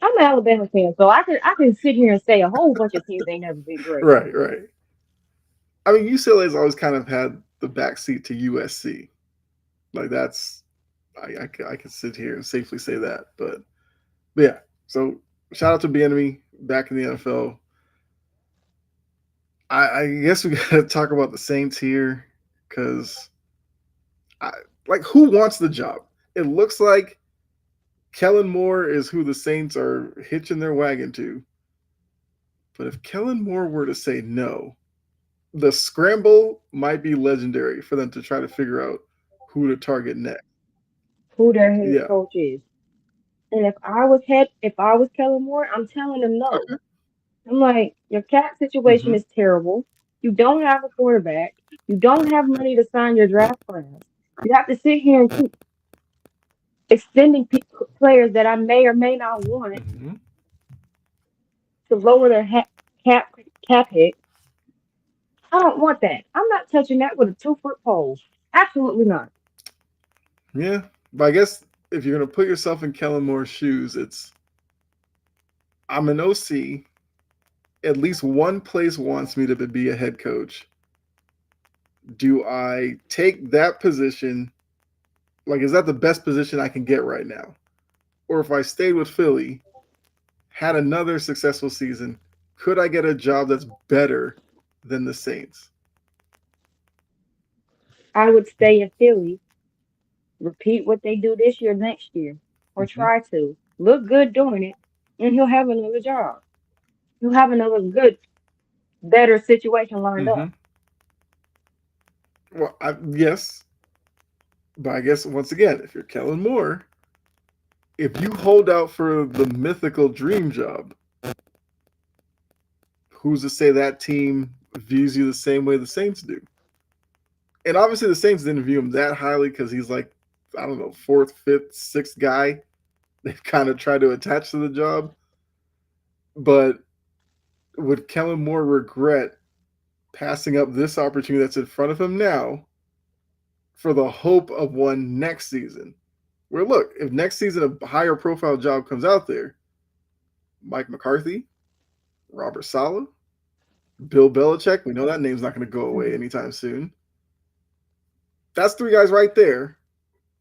I'm an Alabama fan, so I can sit here and say a whole bunch of teams ain't never been great. Right, right. I mean, UCLA's always kind of had the backseat to USC. Like that's, I can sit here and safely say that. But yeah. So shout out to Bieniemy back in the NFL. I guess we got to talk about the Saints here because, I like who wants the job? It looks like Kellen Moore is who the Saints are hitching their wagon to. But if Kellen Moore were to say no, the scramble might be legendary for them to try to figure out who to target next. Who their head Yeah. coach is. And if I was Kellen Moore, I'm telling him no. Okay. I'm like, your cap situation Mm-hmm. is terrible. You don't have a quarterback. You don't have money to sign your draft class. You have to sit here and keep extending players that I may or may not want Mm-hmm. to lower their cap cap hit. I don't want that. I'm not touching that with a 2 foot pole. Absolutely not. Yeah. But I guess if you're going to put yourself in Kellen Moore's shoes, it's I'm an OC. At least one place wants me to be a head coach. Do I take that position? Like, is that the best position I can get right now? Or if I stayed with Philly, had another successful season, could I get a job that's better than the Saints? I would stay in Philly, repeat what they do this year, next year, or Mm-hmm. try to look good doing it, and he'll have another job. He'll have another good, better situation lined Mm-hmm. up. Well, yes, but I guess once again, if you're Kellen Moore, if you hold out for the mythical dream job, who's to say that team views you the same way the Saints do? And obviously, the Saints didn't view him that highly because he's like, I don't know, fourth, fifth, sixth guy they've kind of tried to attach to the job. But would Kellen Moore regret passing up this opportunity that's in front of him now for the hope of one next season? Where look, if next season a higher profile job comes out there, Mike McCarthy, Robert Saleh, Bill Belichick. We know that name's not going to go away Mhm. anytime soon. That's three guys right there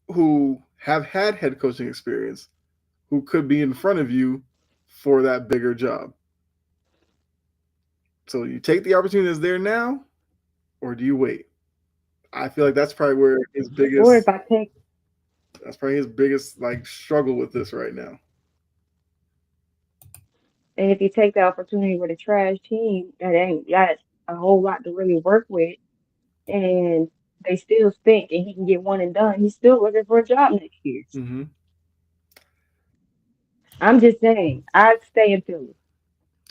who have had head coaching experience who could be in front of you for that bigger job. So you take the opportunity that's there now, or do you wait? I feel like that's probably where his Or biggest if I take that's probably his biggest like struggle with this right now. and if you take the opportunity with a trash team that ain't got a whole lot to really work with, and they still stink, and he can get one and done, he's still looking for a job next year. Mm-hmm. I'm just saying, I'd stay in Philly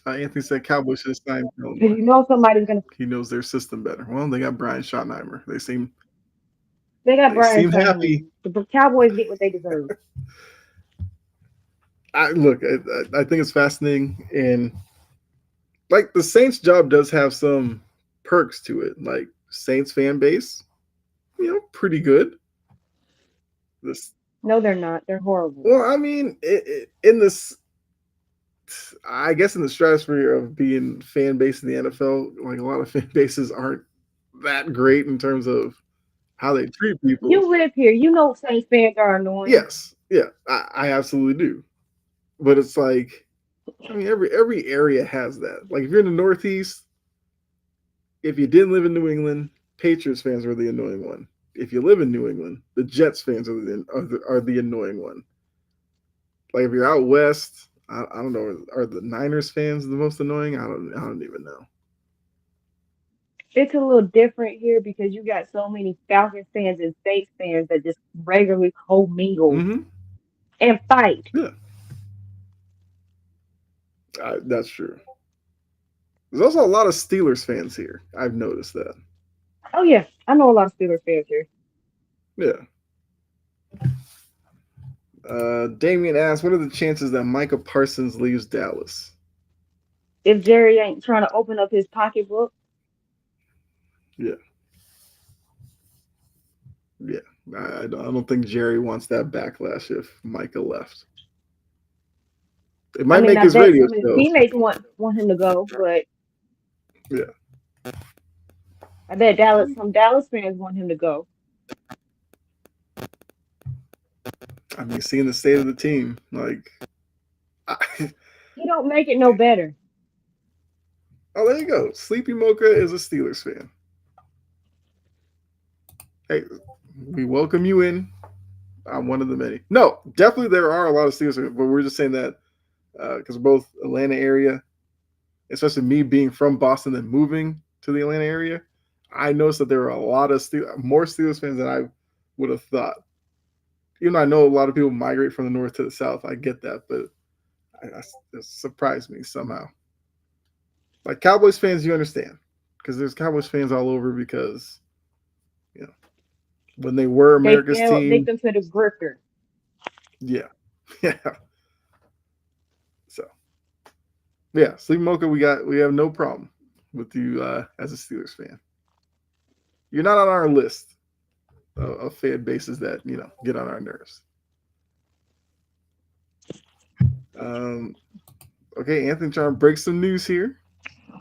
Anthony said Cowboys should have signed because Illinois. you know somebody's gonna. He knows their system better. Well, they got Brian Schottenheimer. They got They Brian seem happy. Schottenheimer. The Cowboys get what they deserve. I think it's fascinating, and like the Saints job does have some perks to it. Like Saints fan base, pretty good. This, No, they're not. They're horrible. well, I mean, in this, I guess in the stratosphere of being fan base in the NFL, like a lot of fan bases aren't that great in terms of how they treat people. You live here. You know Saints fans are annoying. Yes, yeah, I absolutely do. But it's like, I mean, every area has that. Like if you're in the Northeast, if you didn't live in New England, Patriots fans are the annoying one. If you live in New England, the Jets fans are the annoying one. Like if you're out west, I don't know, are the Niners fans the most annoying? I don't even know. It's a little different here because you got so many Falcons fans and Saints fans that just regularly commingle Mm-hmm. and fight. Yeah, that's true. There's also a lot of Steelers fans here. I've noticed that. Oh yeah, I know a lot of Steelers fans here. Yeah. Damien asks, "What are the chances that Micah Parsons leaves Dallas?" If Jerry ain't trying to open up his pocketbook, Yeah, yeah. I don't think Jerry wants that backlash if Micah left. It I might mean, make I his bet radio some of his show. teammates want him to go, but Yeah, I bet some Dallas fans want him to go. I mean, seeing the state of the team, like, I, He don't make it no better. oh, there you go. Sleepy Mocha is a Steelers fan. Hey, we welcome you in. I'm one of the many. No, definitely there are a lot of Steelers fans, but we're just saying that because both Atlanta area, especially me being from Boston and moving to the Atlanta area, I noticed that there are a lot of more Steelers fans than I would have thought. Even though I know a lot of people migrate from the north to the south, I get that, but it surprised me somehow. Like Cowboys fans, you understand because there's Cowboys fans all over because you know when they were They America's fell team, victim to the grifter. yeah, yeah. So yeah, Sleep Mocha, we have no problem with you as a Steelers fan. You're not on our list of fan bases that get on our nerves. Um, okay, Anthony trying to break some news here.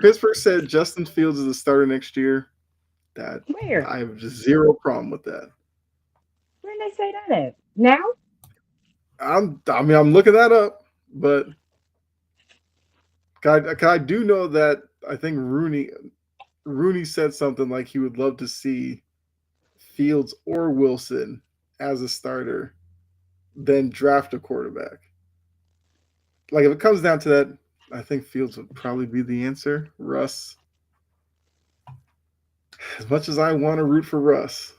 Pittsburgh said Justin Fields is the starter next year. That Where? I have just zero problem with that. Where did they say that at? Now? I'm looking that up, but I do know that I think Rooney said something like he would love to see Fields or Wilson as a starter, then draft a quarterback. Like if it comes down to that, I think Fields would probably be the answer. Russ, as much as I want to root for Russ,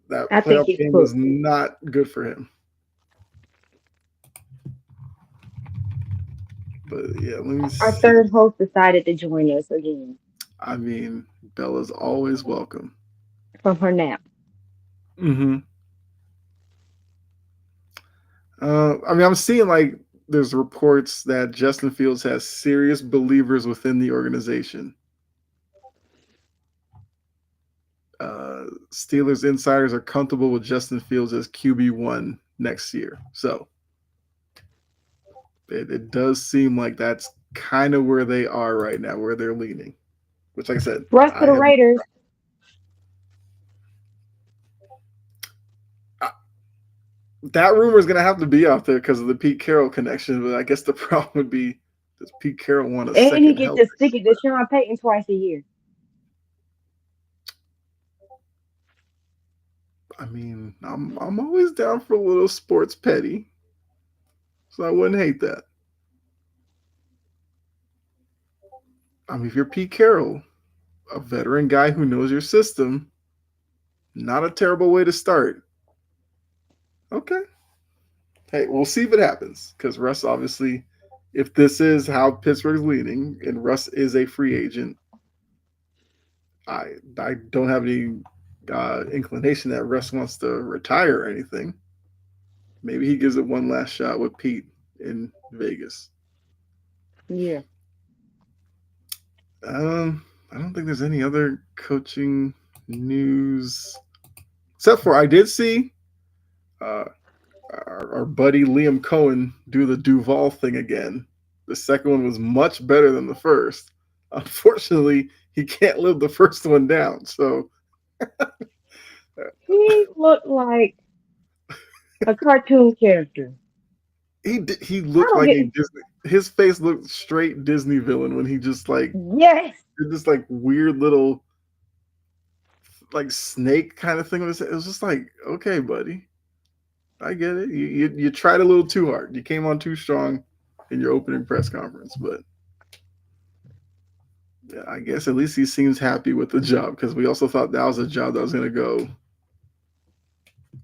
that I think playoff he's game was cooked. not good for him. But yeah, let me Our see. third host decided to join us again I mean, Bella's always welcome. from her nap. Mm-hmm. I mean, I'm seeing like there's reports that Justin Fields has serious believers within the organization. Steelers insiders are comfortable with Justin Fields as QB1 next year. So it does seem like that's kind of where they are right now, where they're leaning. Which, like I said, Russ to I the have Raiders. I, that rumor is going to have to be out there because of the Pete Carroll connection. But I guess the problem would be, does Pete Carroll want a And he second get help? to stick it to Sean Payton twice a year. I mean, I'm always down for a little sports petty, so I wouldn't hate that. I mean, if you're Pete Carroll, a veteran guy who knows your system, not a terrible way to start. Okay, hey, we'll see if it happens because Russ obviously, if this is how Pittsburgh's leaning and Russ is a free agent, I don't have any inclination that Russ wants to retire or anything. Maybe he gives it one last shot with Pete in Vegas. Yeah. I don't think there's any other coaching news except for I did see uh, our buddy Liam Cohen do the Duval thing again. The second one was much better than the first. Unfortunately, he can't live the first one down. So He looked like a cartoon character. he I looked don't like get a Disney. His face looked straight Disney villain when he just like yes. did this like weird little like snake kind of thing. It was just like, okay, buddy, I get it. You tried a little too hard. You came on too strong in your opening press conference, but yeah, I guess at least he seems happy with the job because we also thought that was a job that was going to go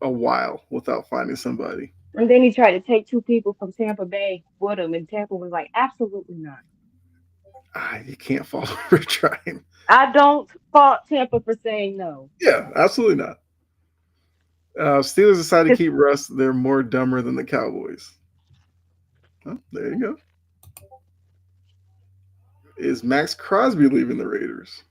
a while without finding somebody. And then he tried to take two people from Tampa Bay with him, and Tampa was like, absolutely not. You can't follow for trying. I don't fault Tampa for saying no. Yeah, absolutely not. Steelers decided to 'Cause- keep Russ. They're more dumber than the Cowboys. Oh, there you go. Is Max Crosby leaving the Raiders?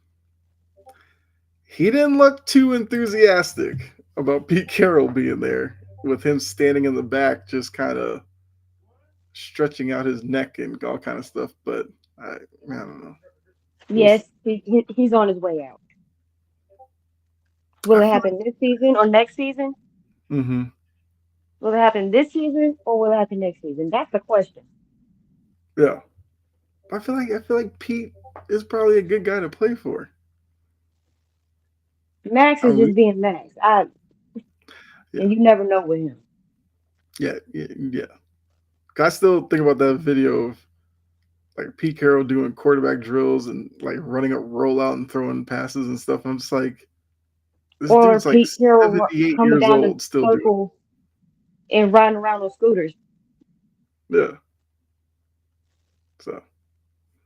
He didn't look too enthusiastic about Pete Carroll being there, with him standing in the back, just kind of stretching out his neck and all kind of stuff. But I don't know. We'll see. yes, he's on his way out. Will I it feel happen this season or next season? like, mm-hmm. Will it happen this season or will it happen next season? That's the question. Yeah. I feel like Pete is probably a good guy to play for. Max I is mean, just being Max. yeah, And you never know with him. yeah. I still think about that video of like Pete Carroll doing quarterback drills and like running a rollout and throwing passes and stuff. I'm just like, this Or dude's like Pete Carroll 78 coming years down the old, still doing circle and riding around on scooters. it. Yeah. So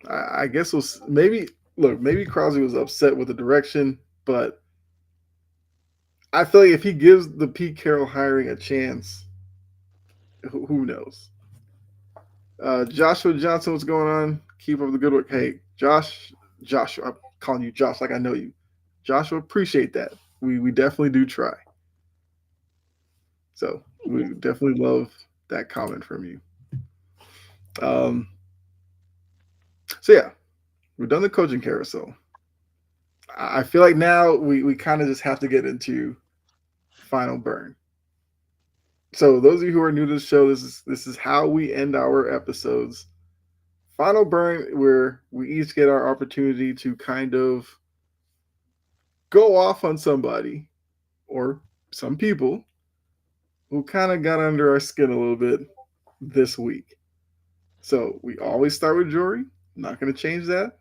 I guess we'll maybe look. Maybe Crosby was upset with the direction, but I feel like if he gives the Pete Carroll hiring a chance, who knows? Joshua Johnson, what's going on? Keep up the good work. Hey, Joshua, I'm calling you Josh like I know you. Joshua, appreciate that. We definitely do try. So Thank we you. definitely love that comment from you. Um, so yeah, we've done the coaching carousel. I feel like now we kind of just have to get into final burn. So those of you who are new to the show, this is how we end our episodes. Final burn, where we each get our opportunity to kind of go off on somebody or some people who kind of got under our skin a little bit this week. So we always start with Jory. Not going to change that.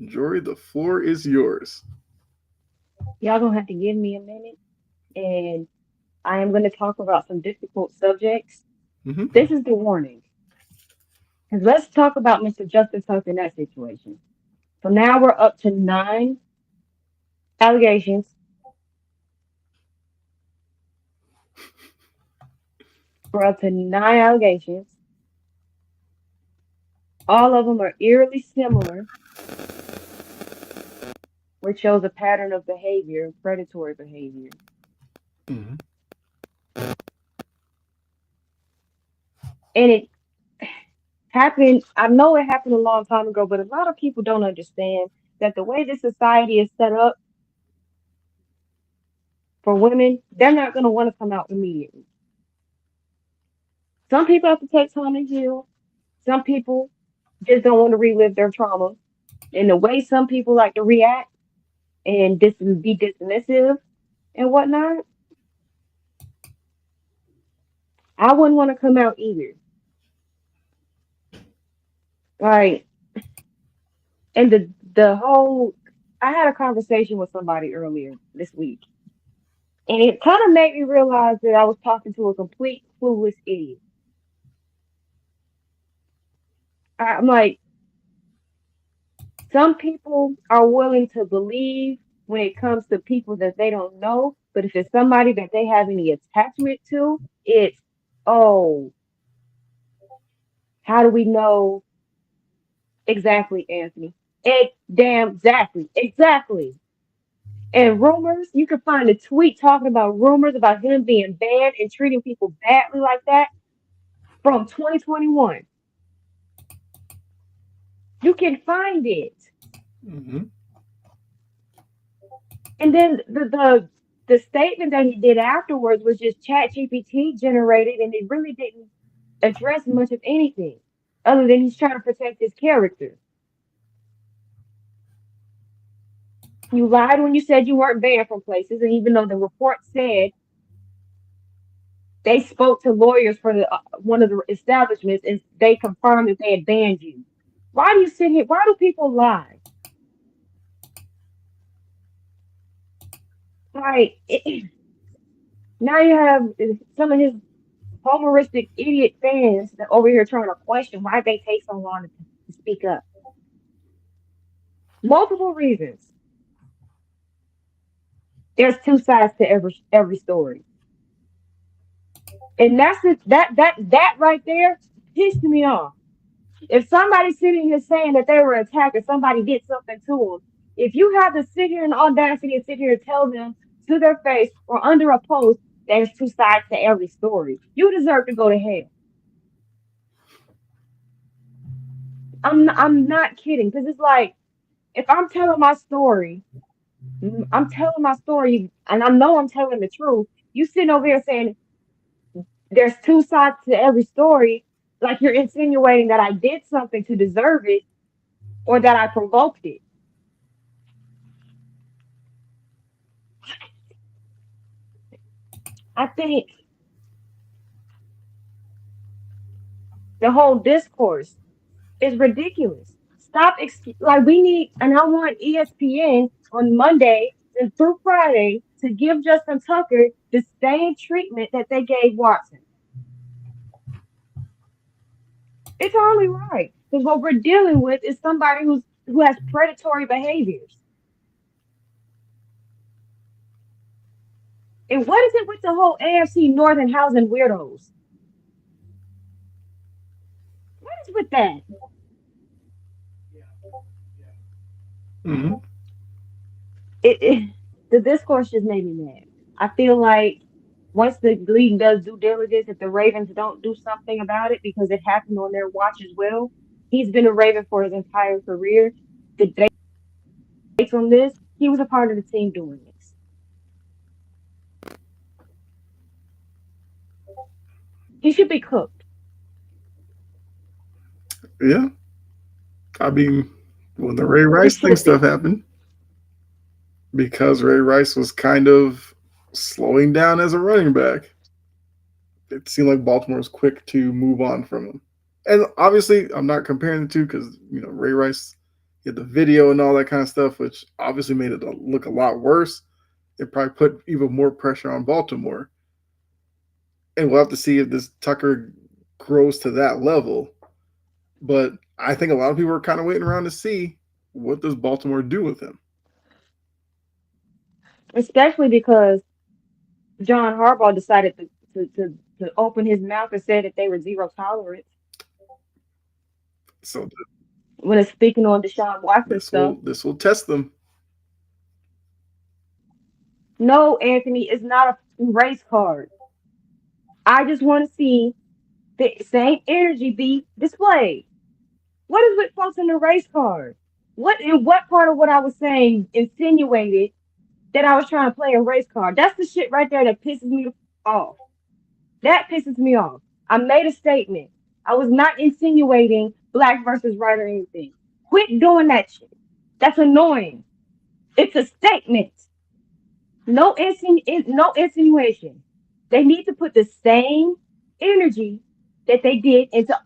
Jory, the floor is yours. Y'all gonna have to give me a minute, and I am gonna talk about some difficult subjects. Mm-hmm. This is the warning. Because let's talk about Mr. Justice Huff in that situation. So now we're up to nine allegations. We're up to nine allegations. All of them are eerily similar, which shows a pattern of behavior, predatory behavior. Mm-hmm. And Happened. I know it happened a long time ago, but a lot of people don't understand that the way this society is set up for women, they're not going to want to come out immediately. Some people have to take time to heal. Some people just don't want to relive their trauma. And the way some people like to react and be dismissive and whatnot, I wouldn't want to come out either. Like, and the whole, I had a conversation with somebody earlier this week, and it kind of made me realize that I was talking to a complete clueless idiot. I'm like, some people are willing to believe when it comes to people that they don't know, but if it's somebody that they have any attachment to, it's, oh, how do we know exactly, Anthony? Damn, exactly. And rumors, you can find a tweet talking about rumors about him being banned and treating people badly like that from 2021. You can find it. Mm-hmm. And then the statement that he did afterwards was just chat GPT generated, and it really didn't address much of anything other than he's trying to protect his character. You lied when you said you weren't banned from places, and even though the report said they spoke to lawyers for one of the establishments and they confirmed that they had banned you. Why do you sit here? Why do people lie? Like now you have some of his homeristic idiot fans that over here trying to question why they take so long to speak up. Multiple reasons. There's two sides to every story, and that's it. That right there pissed me off. If somebody's sitting here saying that they were attacked or somebody did something to them, if you have to sit here in audacity and sit here and tell them to their face or under a post, there's two sides to every story. You deserve to go to hell. I'm not kidding because it's like if I'm telling my story, I'm telling my story, and I know I'm telling the truth. You sitting over here saying there's two sides to every story, like you're insinuating that I did something to deserve it or that I provoked it. I think the whole discourse is ridiculous. Stop, like we need, and I want ESPN on Monday and through Friday to give Justin Tucker the same treatment that they gave Watson. It's only right because what we're dealing with is somebody who has predatory behaviors. And what is it with the whole AFC North and housing weirdos? What is with that? Mm-hmm. It the discourse just made me mad. I feel like once the league does due diligence, if the Ravens don't do something about it because it happened on their watch as well, he's been a Raven for his entire career. The dates on this, he was a part of the team doing this. He should be cooked. Yeah. I mean, when the Ray He Rice thing should stuff be. happened, because Ray Rice was kind of slowing down as a running back, it seemed like Baltimore was quick to move on from him. And obviously, I'm not comparing the two because Ray Rice he had the video and all that kind of stuff, which obviously made it look a lot worse. It probably put even more pressure on Baltimore, and we'll have to see if this Tucker grows to that level. But I think a lot of people are kind of waiting around to see what does Baltimore do with him. Especially because John Harbaugh decided to open his mouth and said that they were zero tolerance So when it's speaking on Deshaun Watson stuff. this will test them. No, Anthony, it's not a race card. I just want to see the same energy be displayed. What is with folks in the race car? What in what part of what I was saying insinuated that I was trying to play a race car? That's the shit right there that pisses me off. That pisses me off. I made a statement. I was not insinuating black versus white or anything. Quit doing that shit. That's annoying. It's a statement. No insinuation. They need to put the same energy that they did into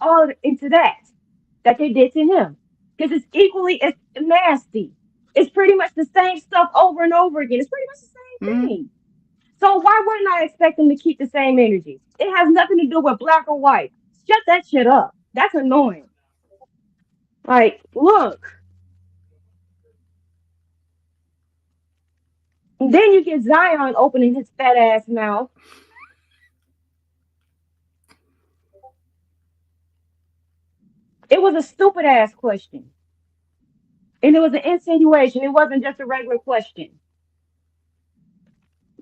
that they did to him, because it's equally as nasty. It's pretty much the same stuff over and over again. It's pretty much the same Mm-hmm. thing. So why wouldn't I expect them to keep the same energy? It has nothing to do with black or white. Shut that shit up. That's annoying. Like, look. And then you get Zion opening his fat ass mouth. It was a stupid ass question. And it was an insinuation. It wasn't just a regular question.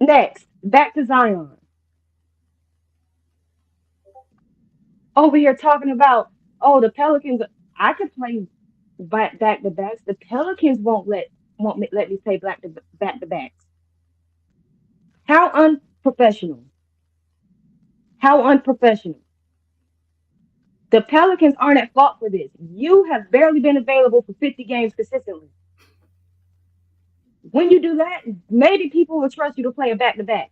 Next, back to Zion. Over here talking about, oh, the Pelicans. I could play back to backs. The Pelicans won't let me play back to backs. How unprofessional. How unprofessional. The Pelicans aren't at fault for this. You have barely been available for 50 games consistently. When you do that, maybe people will trust you to play a back to back.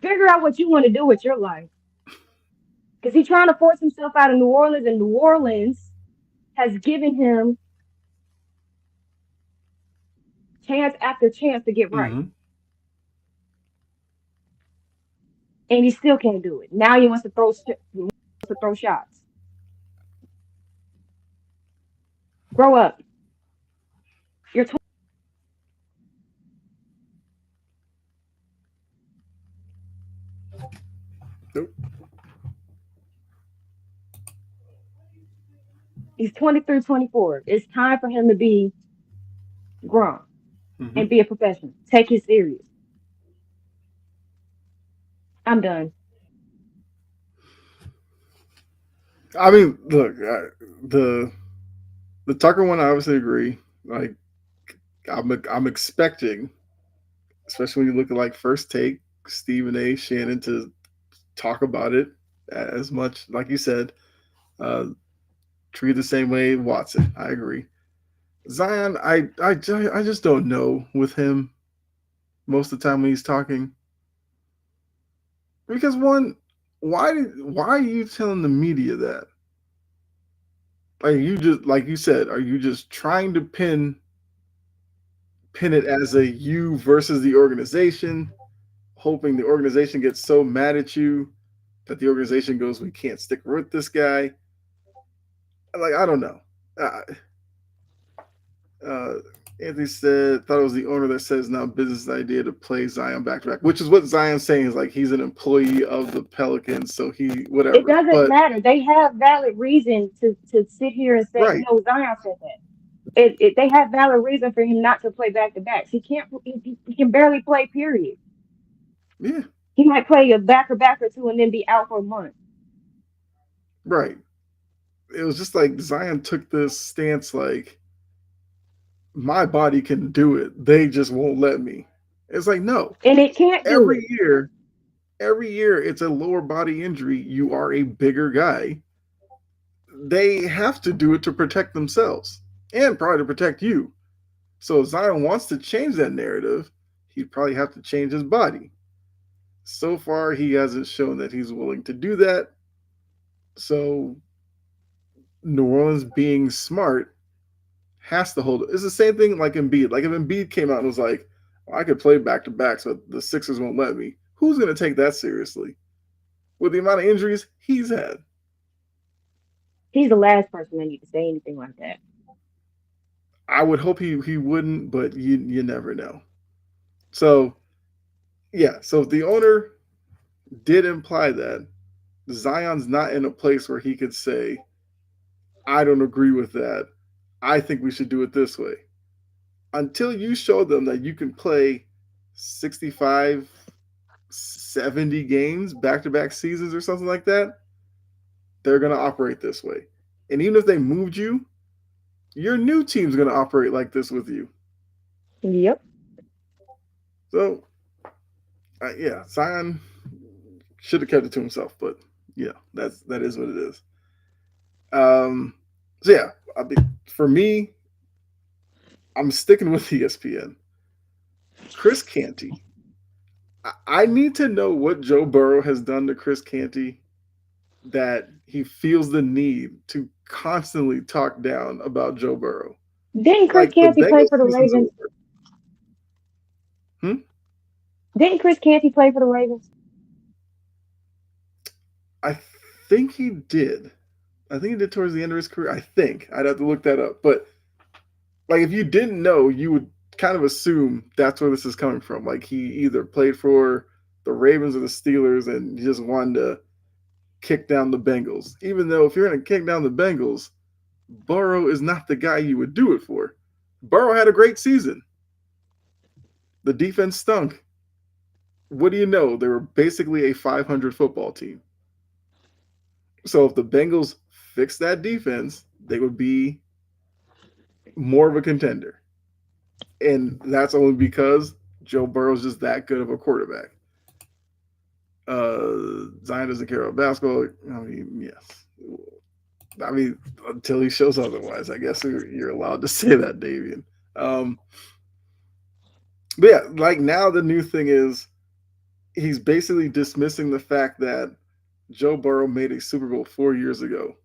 Figure out what you want to do with your life. Because he's trying to force himself out of New Orleans, and New Orleans has given him chance after chance to get right. Mm-hmm. And he still can't do it. Now he wants to throw shots. Grow up. You're Nope. he's 23, 24. It's time for him to be grown Mm-hmm. and be a professional. Take it serious. I'm done. I mean, look, the the Tucker one, I obviously agree. Like, I'm expecting, especially when you look at like First Take, Stephen A. Shannon to talk about it as much, like you said, uh, treat the same way Watson. I agree. Zion, I just don't know with him most of the time when he's talking, because one, why are you telling the media that? Like, you just, like you said, are you just trying to pin it as a you versus the organization, hoping the organization gets so mad at you that the organization goes, we can't stick with this guy? Like, I don't know. Uh, uh, Anthony said, thought it was the owner that says now business idea to play Zion back to back, which is what Zion's saying, is like he's an employee of the Pelicans, so he It whatever. doesn't But matter. They have valid reason to sit here and say, right, no, Zion said that. They have valid reason for him not to play back to backs. He can't. He can barely play. Period. yeah, He might play a back or two and then be out for a month. right. It was just like Zion took this stance like my body can do it. They just won't let me. It's like, no. And it can't do Every it. year, every year it's a lower body injury. You are a bigger guy. They have to do it to protect themselves and probably to protect you. So if Zion wants to change that narrative, he'd probably have to change his body. So far, he hasn't shown that he's willing to do that. So New Orleans being smart has to hold it. It's the same thing like Embiid. Like if Embiid came out and was like, well, I could play back to back, so the Sixers won't let me. Who's going to take that seriously with the amount of injuries he's had? He's the last person that need to say anything like that. I would hope he wouldn't, but you never know. So yeah, so if the owner did imply that, Zion's not in a place where he could say, I don't agree with that. I think we should do it this way. Until you show them that you can play 65, 70 games back to back seasons or something like that, they're going to operate this way. And even if they moved you, your new team's going to operate like this with you. Yep. So, yeah, Zion should have kept it to himself, but yeah, that is what it is. Um, so yeah, I think for me, I'm sticking with ESPN. Chris Canty. I need to know what Joe Burrow has done to Chris Canty that he feels the need to constantly talk down about Joe Burrow. Didn't Chris Like the Canty play Bengals for the season's Ravens? over. Hmm? Didn't Chris Canty play for the Ravens? I think he did. I think he did towards the end of his career. I think I'd have to look that up. But like, if you didn't know, you would kind of assume that's where this is coming from. Like, he either played for the Ravens or the Steelers, and he just wanted to kick down the Bengals. Even though if you're going to kick down the Bengals, Burrow is not the guy you would do it for. Burrow had a great season. The defense stunk. What do you know? They were basically a 500 football team. So if the Bengals fix that defense, they would be more of a contender. And that's only because Joe Burrow's just that good of a quarterback. Zion doesn't care about basketball. I mean, yes. I mean, until he shows otherwise, I guess you're allowed to say that, Davian. Um, but yeah, like now the new thing is he's basically dismissing the fact that Joe Burrow made a Super Bowl 4 years ago,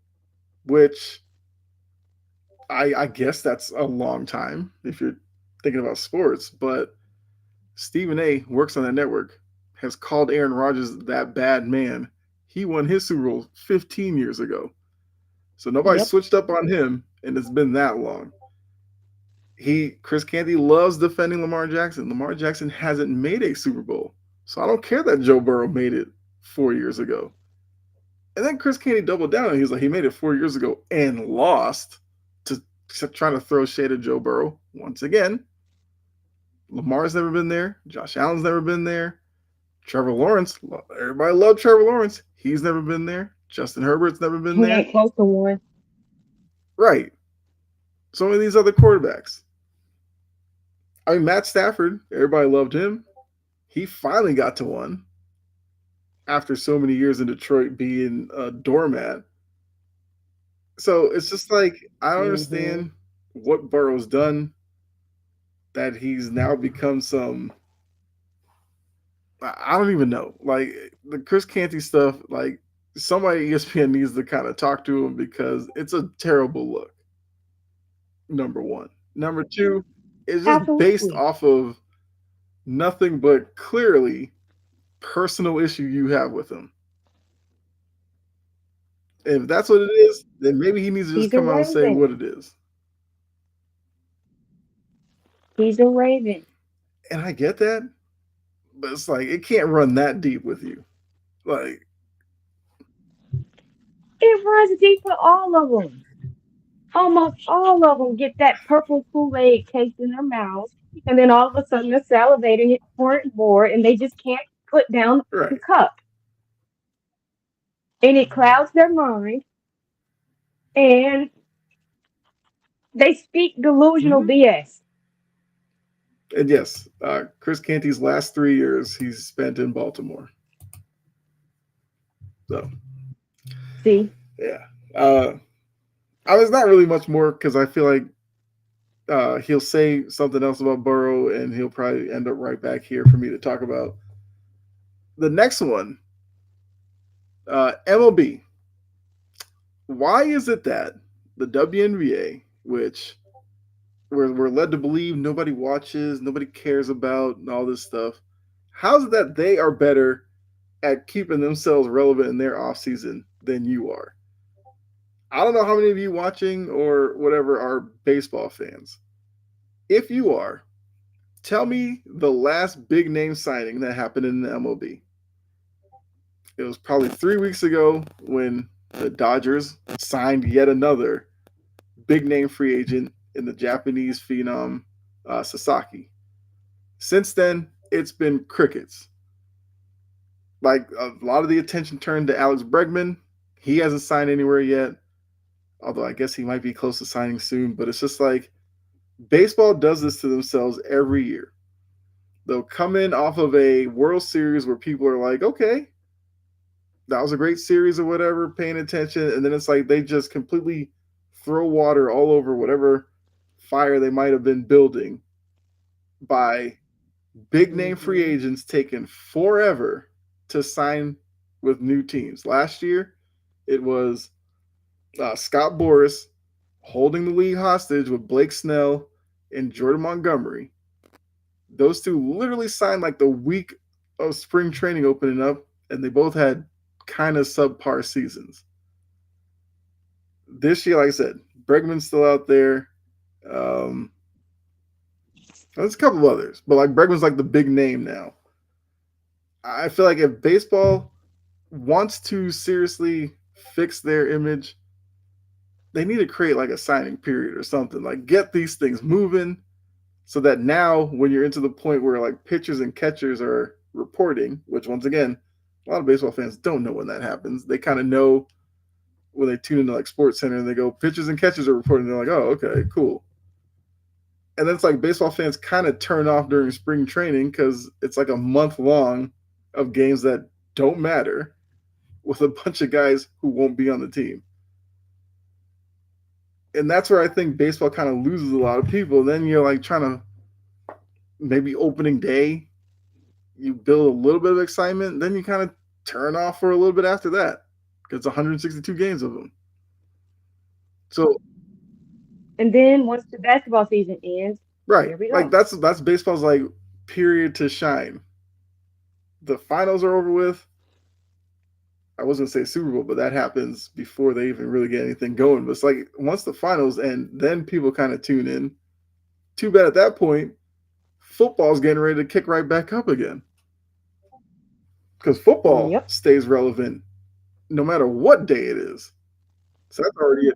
which I guess that's a long time if you're thinking about sports. But Stephen A. works on that network, has called Aaron Rodgers that bad man. He won his Super Bowl 15 years ago. So nobody Yep. switched up on him, and it's been that long. Chris Canty loves defending Lamar Jackson. Lamar Jackson hasn't made a Super Bowl. So I don't care that Joe Burrow made it 4 years ago. And then Chris Canty doubled down and he was like, he made it 4 years ago and lost to trying to throw shade at Joe Burrow. Once again, Lamar's never been there. Josh Allen's never been there. Trevor Lawrence, everybody loved Trevor Lawrence. He's never been there. Justin Herbert's never been He there. ain't close to one. Right. So many of these other quarterbacks. I mean, Matt Stafford, everybody loved him. He finally got to one after so many years in Detroit being a doormat. So it's just like, I don't Mm-hmm. understand what Burrow's done that he's now become some. I don't even know. Like the Chris Canty stuff, like somebody at ESPN needs to kind of talk to him because it's a terrible look. Number one. Number two, it's just based Absolutely. off of nothing but clearly personal issue you have with him. If that's what it is, then maybe he needs to just He's a come out and say Raven. what it is. He's a Raven. And I get that, but it's like it can't run that deep with you. Like, It runs deep for all of them. Almost all of them get that purple Kool-Aid taste in their mouths, and then all of a sudden they're salivating for it more, and they just can't put down the right. cup. And it clouds their mind, and they speak delusional Mm-hmm. BS. And yes, Chris Canty's last 3 years he's spent in Baltimore. So See, yeah, I was not really much more because I feel like he'll say something else about Burrow and he'll probably end up right back here for me to talk about the next one. MLB. Why is it that the WNBA, which we're led to believe nobody watches, nobody cares about, and all this stuff, how's it that they are better at keeping themselves relevant in their offseason than you are? I don't know how many of you watching or whatever are baseball fans. If you are, tell me the last big name signing that happened in the MLB. It was probably 3 weeks ago when the Dodgers signed yet another big name free agent in the Japanese phenom Sasaki. Since then, it's been crickets. Like a lot of the attention turned to Alex Bregman. He hasn't signed anywhere yet, although I guess he might be close to signing soon. But it's just like baseball does this to themselves every year. They'll come in off of a World Series where people are like, okay, that was a great series or whatever, paying attention. And then it's like they just completely throw water all over whatever fire they might have been building by big name free Mm-hmm. agents taking forever to sign with new teams. Last year, it was Scott Boras holding the league hostage with Blake Snell and Jordan Montgomery. Those two literally signed like the week of spring training opening up, and they both had kind of subpar seasons. This year, like I said, Bregman's still out there. Um, there's a couple of others, but like Bregman's like the big name now. I feel like if baseball wants to seriously fix their image, they need to create like a signing period or something. Like get these things moving so that now when you're into the point where like pitchers and catchers are reporting, which once again, a lot of baseball fans don't know when that happens. They kind of know when they tune into like Sports Center and they go pitchers and catchers are reporting. They're like, oh, okay, cool. And then it's like baseball fans kind of turn off during spring training because it's like a month long of games that don't matter with a bunch of guys who won't be on the team. And that's where I think baseball kind of loses a lot of people. Then you're like trying to maybe opening day, you build a little bit of excitement, then you kind of turn off for a little bit after that because it's 162 games of them. So And then once the basketball season ends, right, here we like go. that's baseball's like period to shine. The finals are over with. I was gonna say Super Bowl, but that happens before they even really get anything going. But it's like once the finals end, then people kind of tune in. Too bad at that point, football's getting ready to kick right back up again because football Yep. stays relevant no matter what day it is. So that's already it.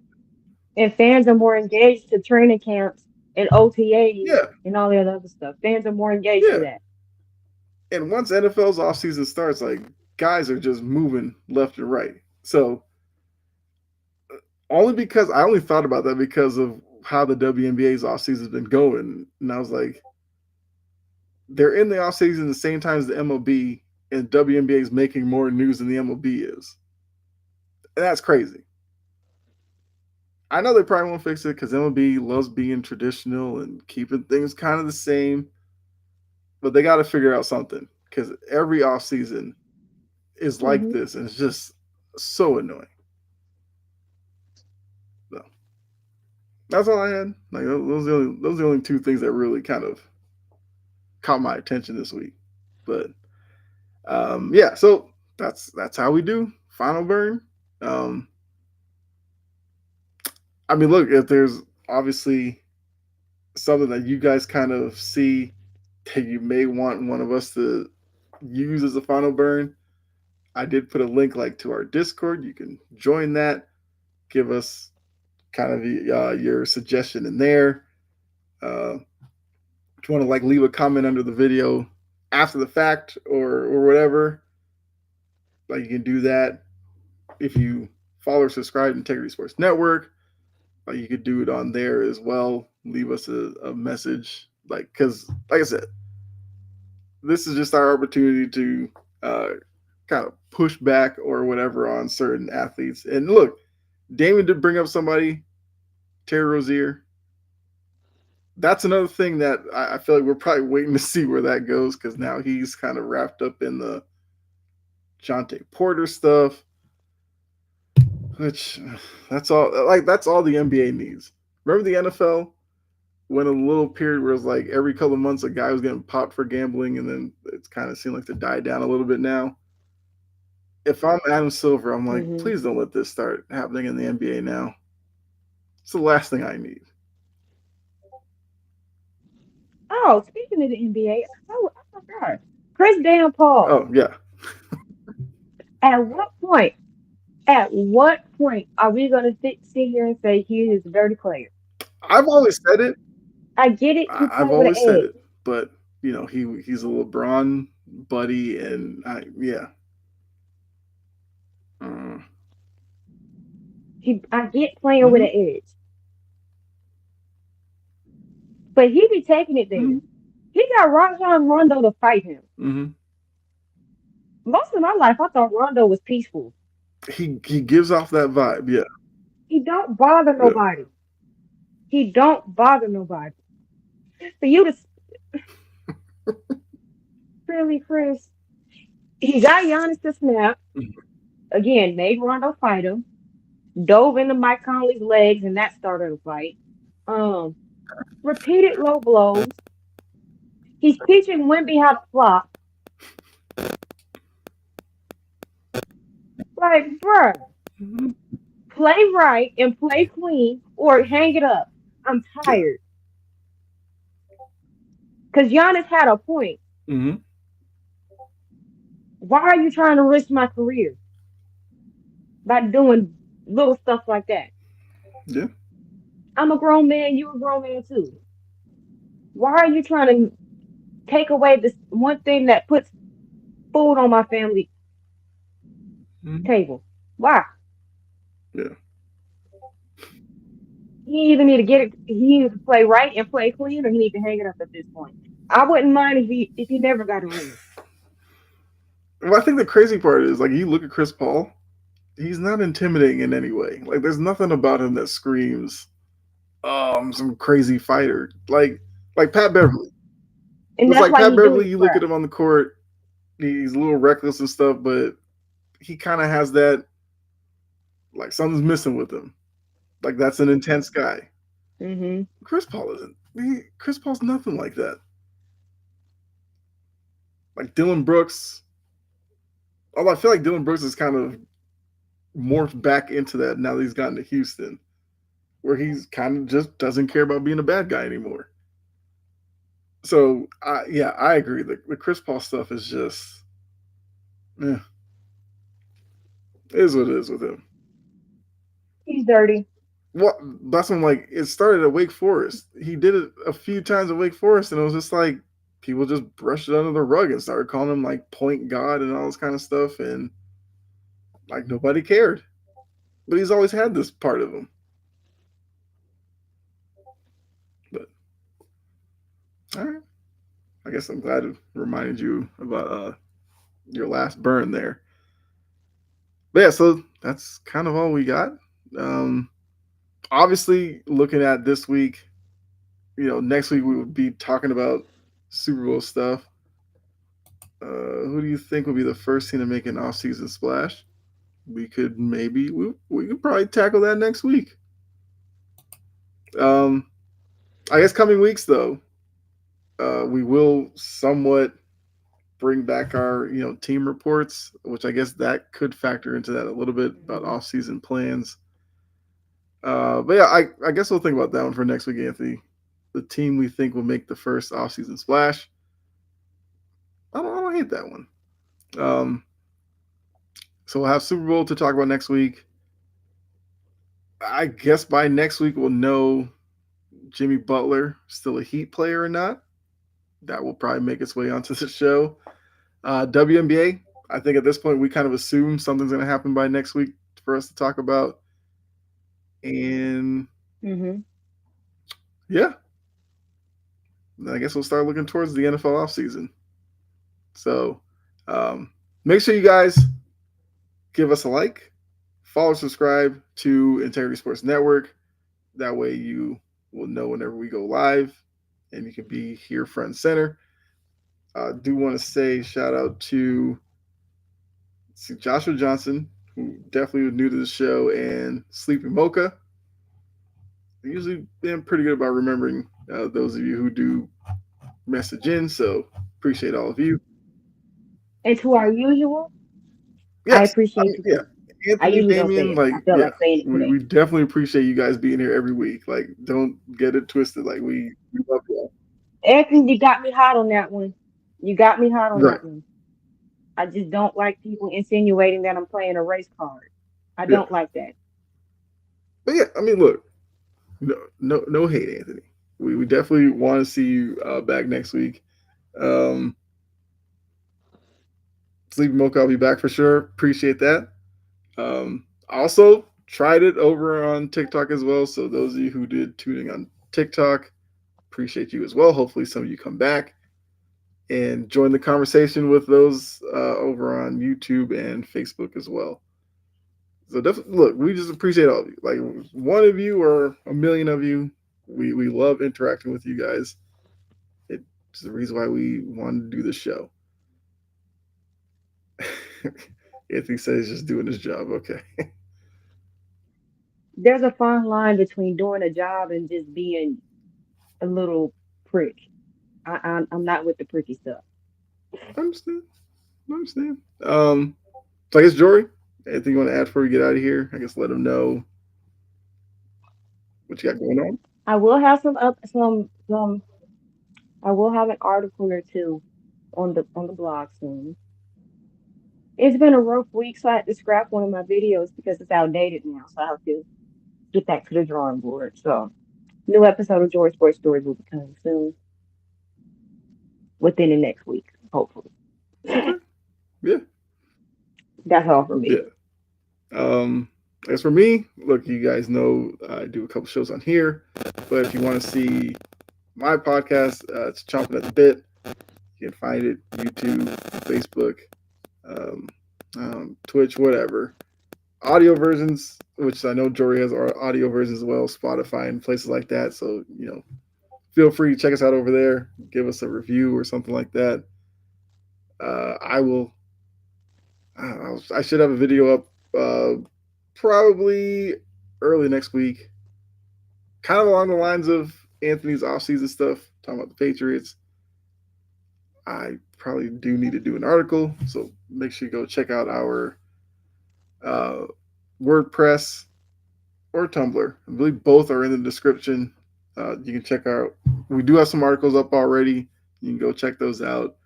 And fans are more engaged to training camps and OTAs Yeah, and all that other stuff. Fans are more engaged to yeah. that. And once NFL's offseason starts, like guys are just moving left and right. So only because I only thought about that because of how the WNBA's offseason's been going. And I was like, they're in the offseason the same time as the MLB, and WNBA is making more news than the MLB is. And that's crazy. I know they probably won't fix it because MLB loves being traditional and keeping things kind of the same, but they got to figure out something because every offseason is like Hmm. this, and it's just so annoying. So that's all I had. Like those are the only two things that really kind of caught my attention this week. But yeah, so that's how we do final burn. Um, I mean, look, if there's obviously something that you guys kind of see that you may want one of us to use as a final burn, I did put a link like to our Discord. You can join that. Give us kind of your suggestion in there. If you want to like leave a comment under the video after the fact or whatever, like you can do that. If you follow or subscribe to Integrity Sports Network, you could do it on there as well. Leave us a message, like because like I said, this is just our opportunity to uh, kind of push back or whatever on certain athletes. And look, Damon did bring up somebody, Terry Rozier. That's another thing that I feel like we're probably waiting to see where that goes because now he's kind of wrapped up in the Jonte Porter stuff, which that's all. Like that's all the NBA needs. Remember the NFL went a little period where it's like every couple of months a guy was getting popped for gambling, and then it's kind of seemed like to die down a little bit now. If I'm Adam Silver, I'm like, Hmm. please don't let this start happening in the NBA now. It's the last thing I need. Oh, speaking of the NBA, I forgot. Chris Dan Paul. Oh yeah, At what point? At what point are we going to sit here and say he is a dirty player? I've always said it. I get it. He I've played with an always said egg. it, but he's a LeBron buddy, and yeah. Mm. I get playing with Mm-hmm. an edge, but he be taking it there. Mm-hmm. He got Rajon Rondo to fight him. Mm-hmm. Most of my life, I thought Rondo was peaceful. He gives off that vibe. Yeah. He don't bother Yeah. nobody. He don't bother nobody. For you to really, Chris, he got Giannis to snap again. Made Rondo fight him. Dove into Mike Conley's legs, and that started a fight. Um, Repeated low blows. He's teaching Wimby how to flop. Like, bruh, Mm-hmm. play right and play clean, or hang it up. I'm Yeah. tired. Because Giannis had a point. Mm-hmm. Why are you trying to risk my career by doing little stuff like that? Yeah. I'm a grown man. You a grown man too. Why are you trying to take away this one thing that puts food on my family Mm-hmm. table? Why? Yeah. He either need to get it. He needs to play right and play clean, or he need to hang it up at this point. I wouldn't mind if he never got a ring. Well, I think the crazy part is like you look at Chris Paul. He's not intimidating in any way. Like there's nothing about him that screams, some crazy fighter. Like Pat Beverly. And It's that's like why Pat he do Beverly. his You look at crap. him on the court. He's a little reckless and stuff, but he kind of has that like something's missing with him. Like that's an intense guy. Hmm. Chris Paul isn't. Chris Paul's nothing like that. Like Dylan Brooks. Although I feel like Dylan Brooks is kind of morphed back into that now that he's gotten to Houston, where he's kind of just doesn't care about being a bad guy anymore. So yeah, I agree. The Chris Paul stuff is just, eh, it is what it is with him. He's dirty. Well, that's when like it started at Wake Forest. He did it a few times at Wake Forest, and it was just like people just brushed it under the rug and started calling him like point god and all this kind of stuff, and like nobody cared. But he's always had this part of him. But all right, I guess I'm glad it reminded you about your last burn there. But yeah, so that's kind of all we got. Um, Obviously, looking at this week, next week we would be talking about Super Bowl stuff. Who do you think will be the first team to make an off-season splash? We could probably tackle that next week. Um, I guess coming weeks though, we will somewhat bring back our team reports, which I guess that could factor into that a little bit about off-season plans. But yeah, I guess we'll think about that one for next week, Anthony. The team we think will make the first off-season splash. I don't hate that one. Um, so we'll have Super Bowl to talk about next week. I guess by next week we'll know Jimmy Butler still a Heat player or not. That will probably make its way onto the show. WNBA, I think at this point we kind of assume something's going to happen by next week for us to talk about. And Hmm. yeah, I guess we'll start looking towards the NFL offseason. So make sure you guys give us a like, follow, subscribe to Integrity Sports Network. That way you will know whenever we go live and you can be here front and center. I do want to say shout out to Joshua Johnson, who definitely was new to the show, and Sleepy Mocha. They usually been pretty good about remembering those of you who do message in, so appreciate all of you. And to our usual, I Yes, I appreciate mean, you yeah, too. I Anthony, usually don't say Damien, it, but like, I feel yeah, like saying it we today. definitely appreciate you guys being here every week. Like, don't get it twisted. Like, we love you. Anthony, you got me hot on that one. You got me hot on Right. that one. I just don't like people insinuating that I'm playing a race card. I Yeah. don't like that. But yeah, I mean, look, no hate, Anthony. We definitely want to see you back next week. Um, Sleepy Mocha, I'll be back for sure. Appreciate that. Also, tried it over on TikTok as well. So those of you who did tuning on TikTok, appreciate you as well. Hopefully, some of you come back and join the conversation with those over on YouTube and Facebook as well. So definitely, look, we just appreciate all of you. Like one of you or a million of you, we love interacting with you guys. It's the reason why we wanted to do this show. Anthony says he's just doing his job. Okay. There's a fine line between doing a job and just being a little prick. I'm not with the pricky stuff. I understand. I understand. So I guess Jory, anything you want to add before we get out of here? I guess let them know what you got going on. I will have some. I will have an article or two on the blog soon. It's been a rough week, so I had to scrap one of my videos because it's outdated now. So I have to get back to the drawing board. So new episode of George Sports Stories will be coming soon, within the next week, hopefully. Okay. Yeah. That's all for me. Yeah. As for me, look, you guys know I do a couple shows on here, but if you want to see my podcast, it's chomping at the bit. You can find it YouTube, Facebook, um, Twitch, whatever. Audio versions, which I know Jory has audio versions as well, Spotify and places like that. So feel free to check us out over there. Give us a review or something like that. I will. I should have a video up probably early next week, kind of along the lines of Anthony's offseason stuff, talking about the Patriots. I probably do need to do an article, so make sure you go check out our uh, WordPress or Tumblr. I believe both are in the description. You can check out. We do have some articles up already. You can go check those out.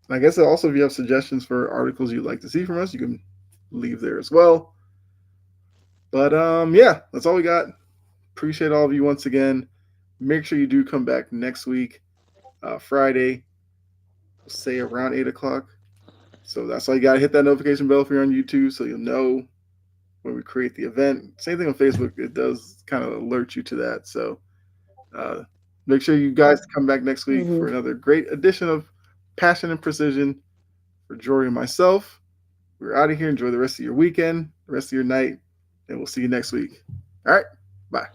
And I guess also, if you have suggestions for articles you'd like to see from us, you can leave there as well. But yeah, that's all we got. Appreciate all of you once again. Make sure you do come back next week, Friday, say around 8 o'clock. So that's why you got to hit that notification bell if you're on YouTube so you'll know when we create the event. Same thing on Facebook, it does kind of alert you to that. So uh, make sure you guys come back next week Hmm. for another great edition of Passion and Precision. For Jory and myself, we're out of here. Enjoy the rest of your weekend, the rest of your night, and we'll see you next week. All right, bye.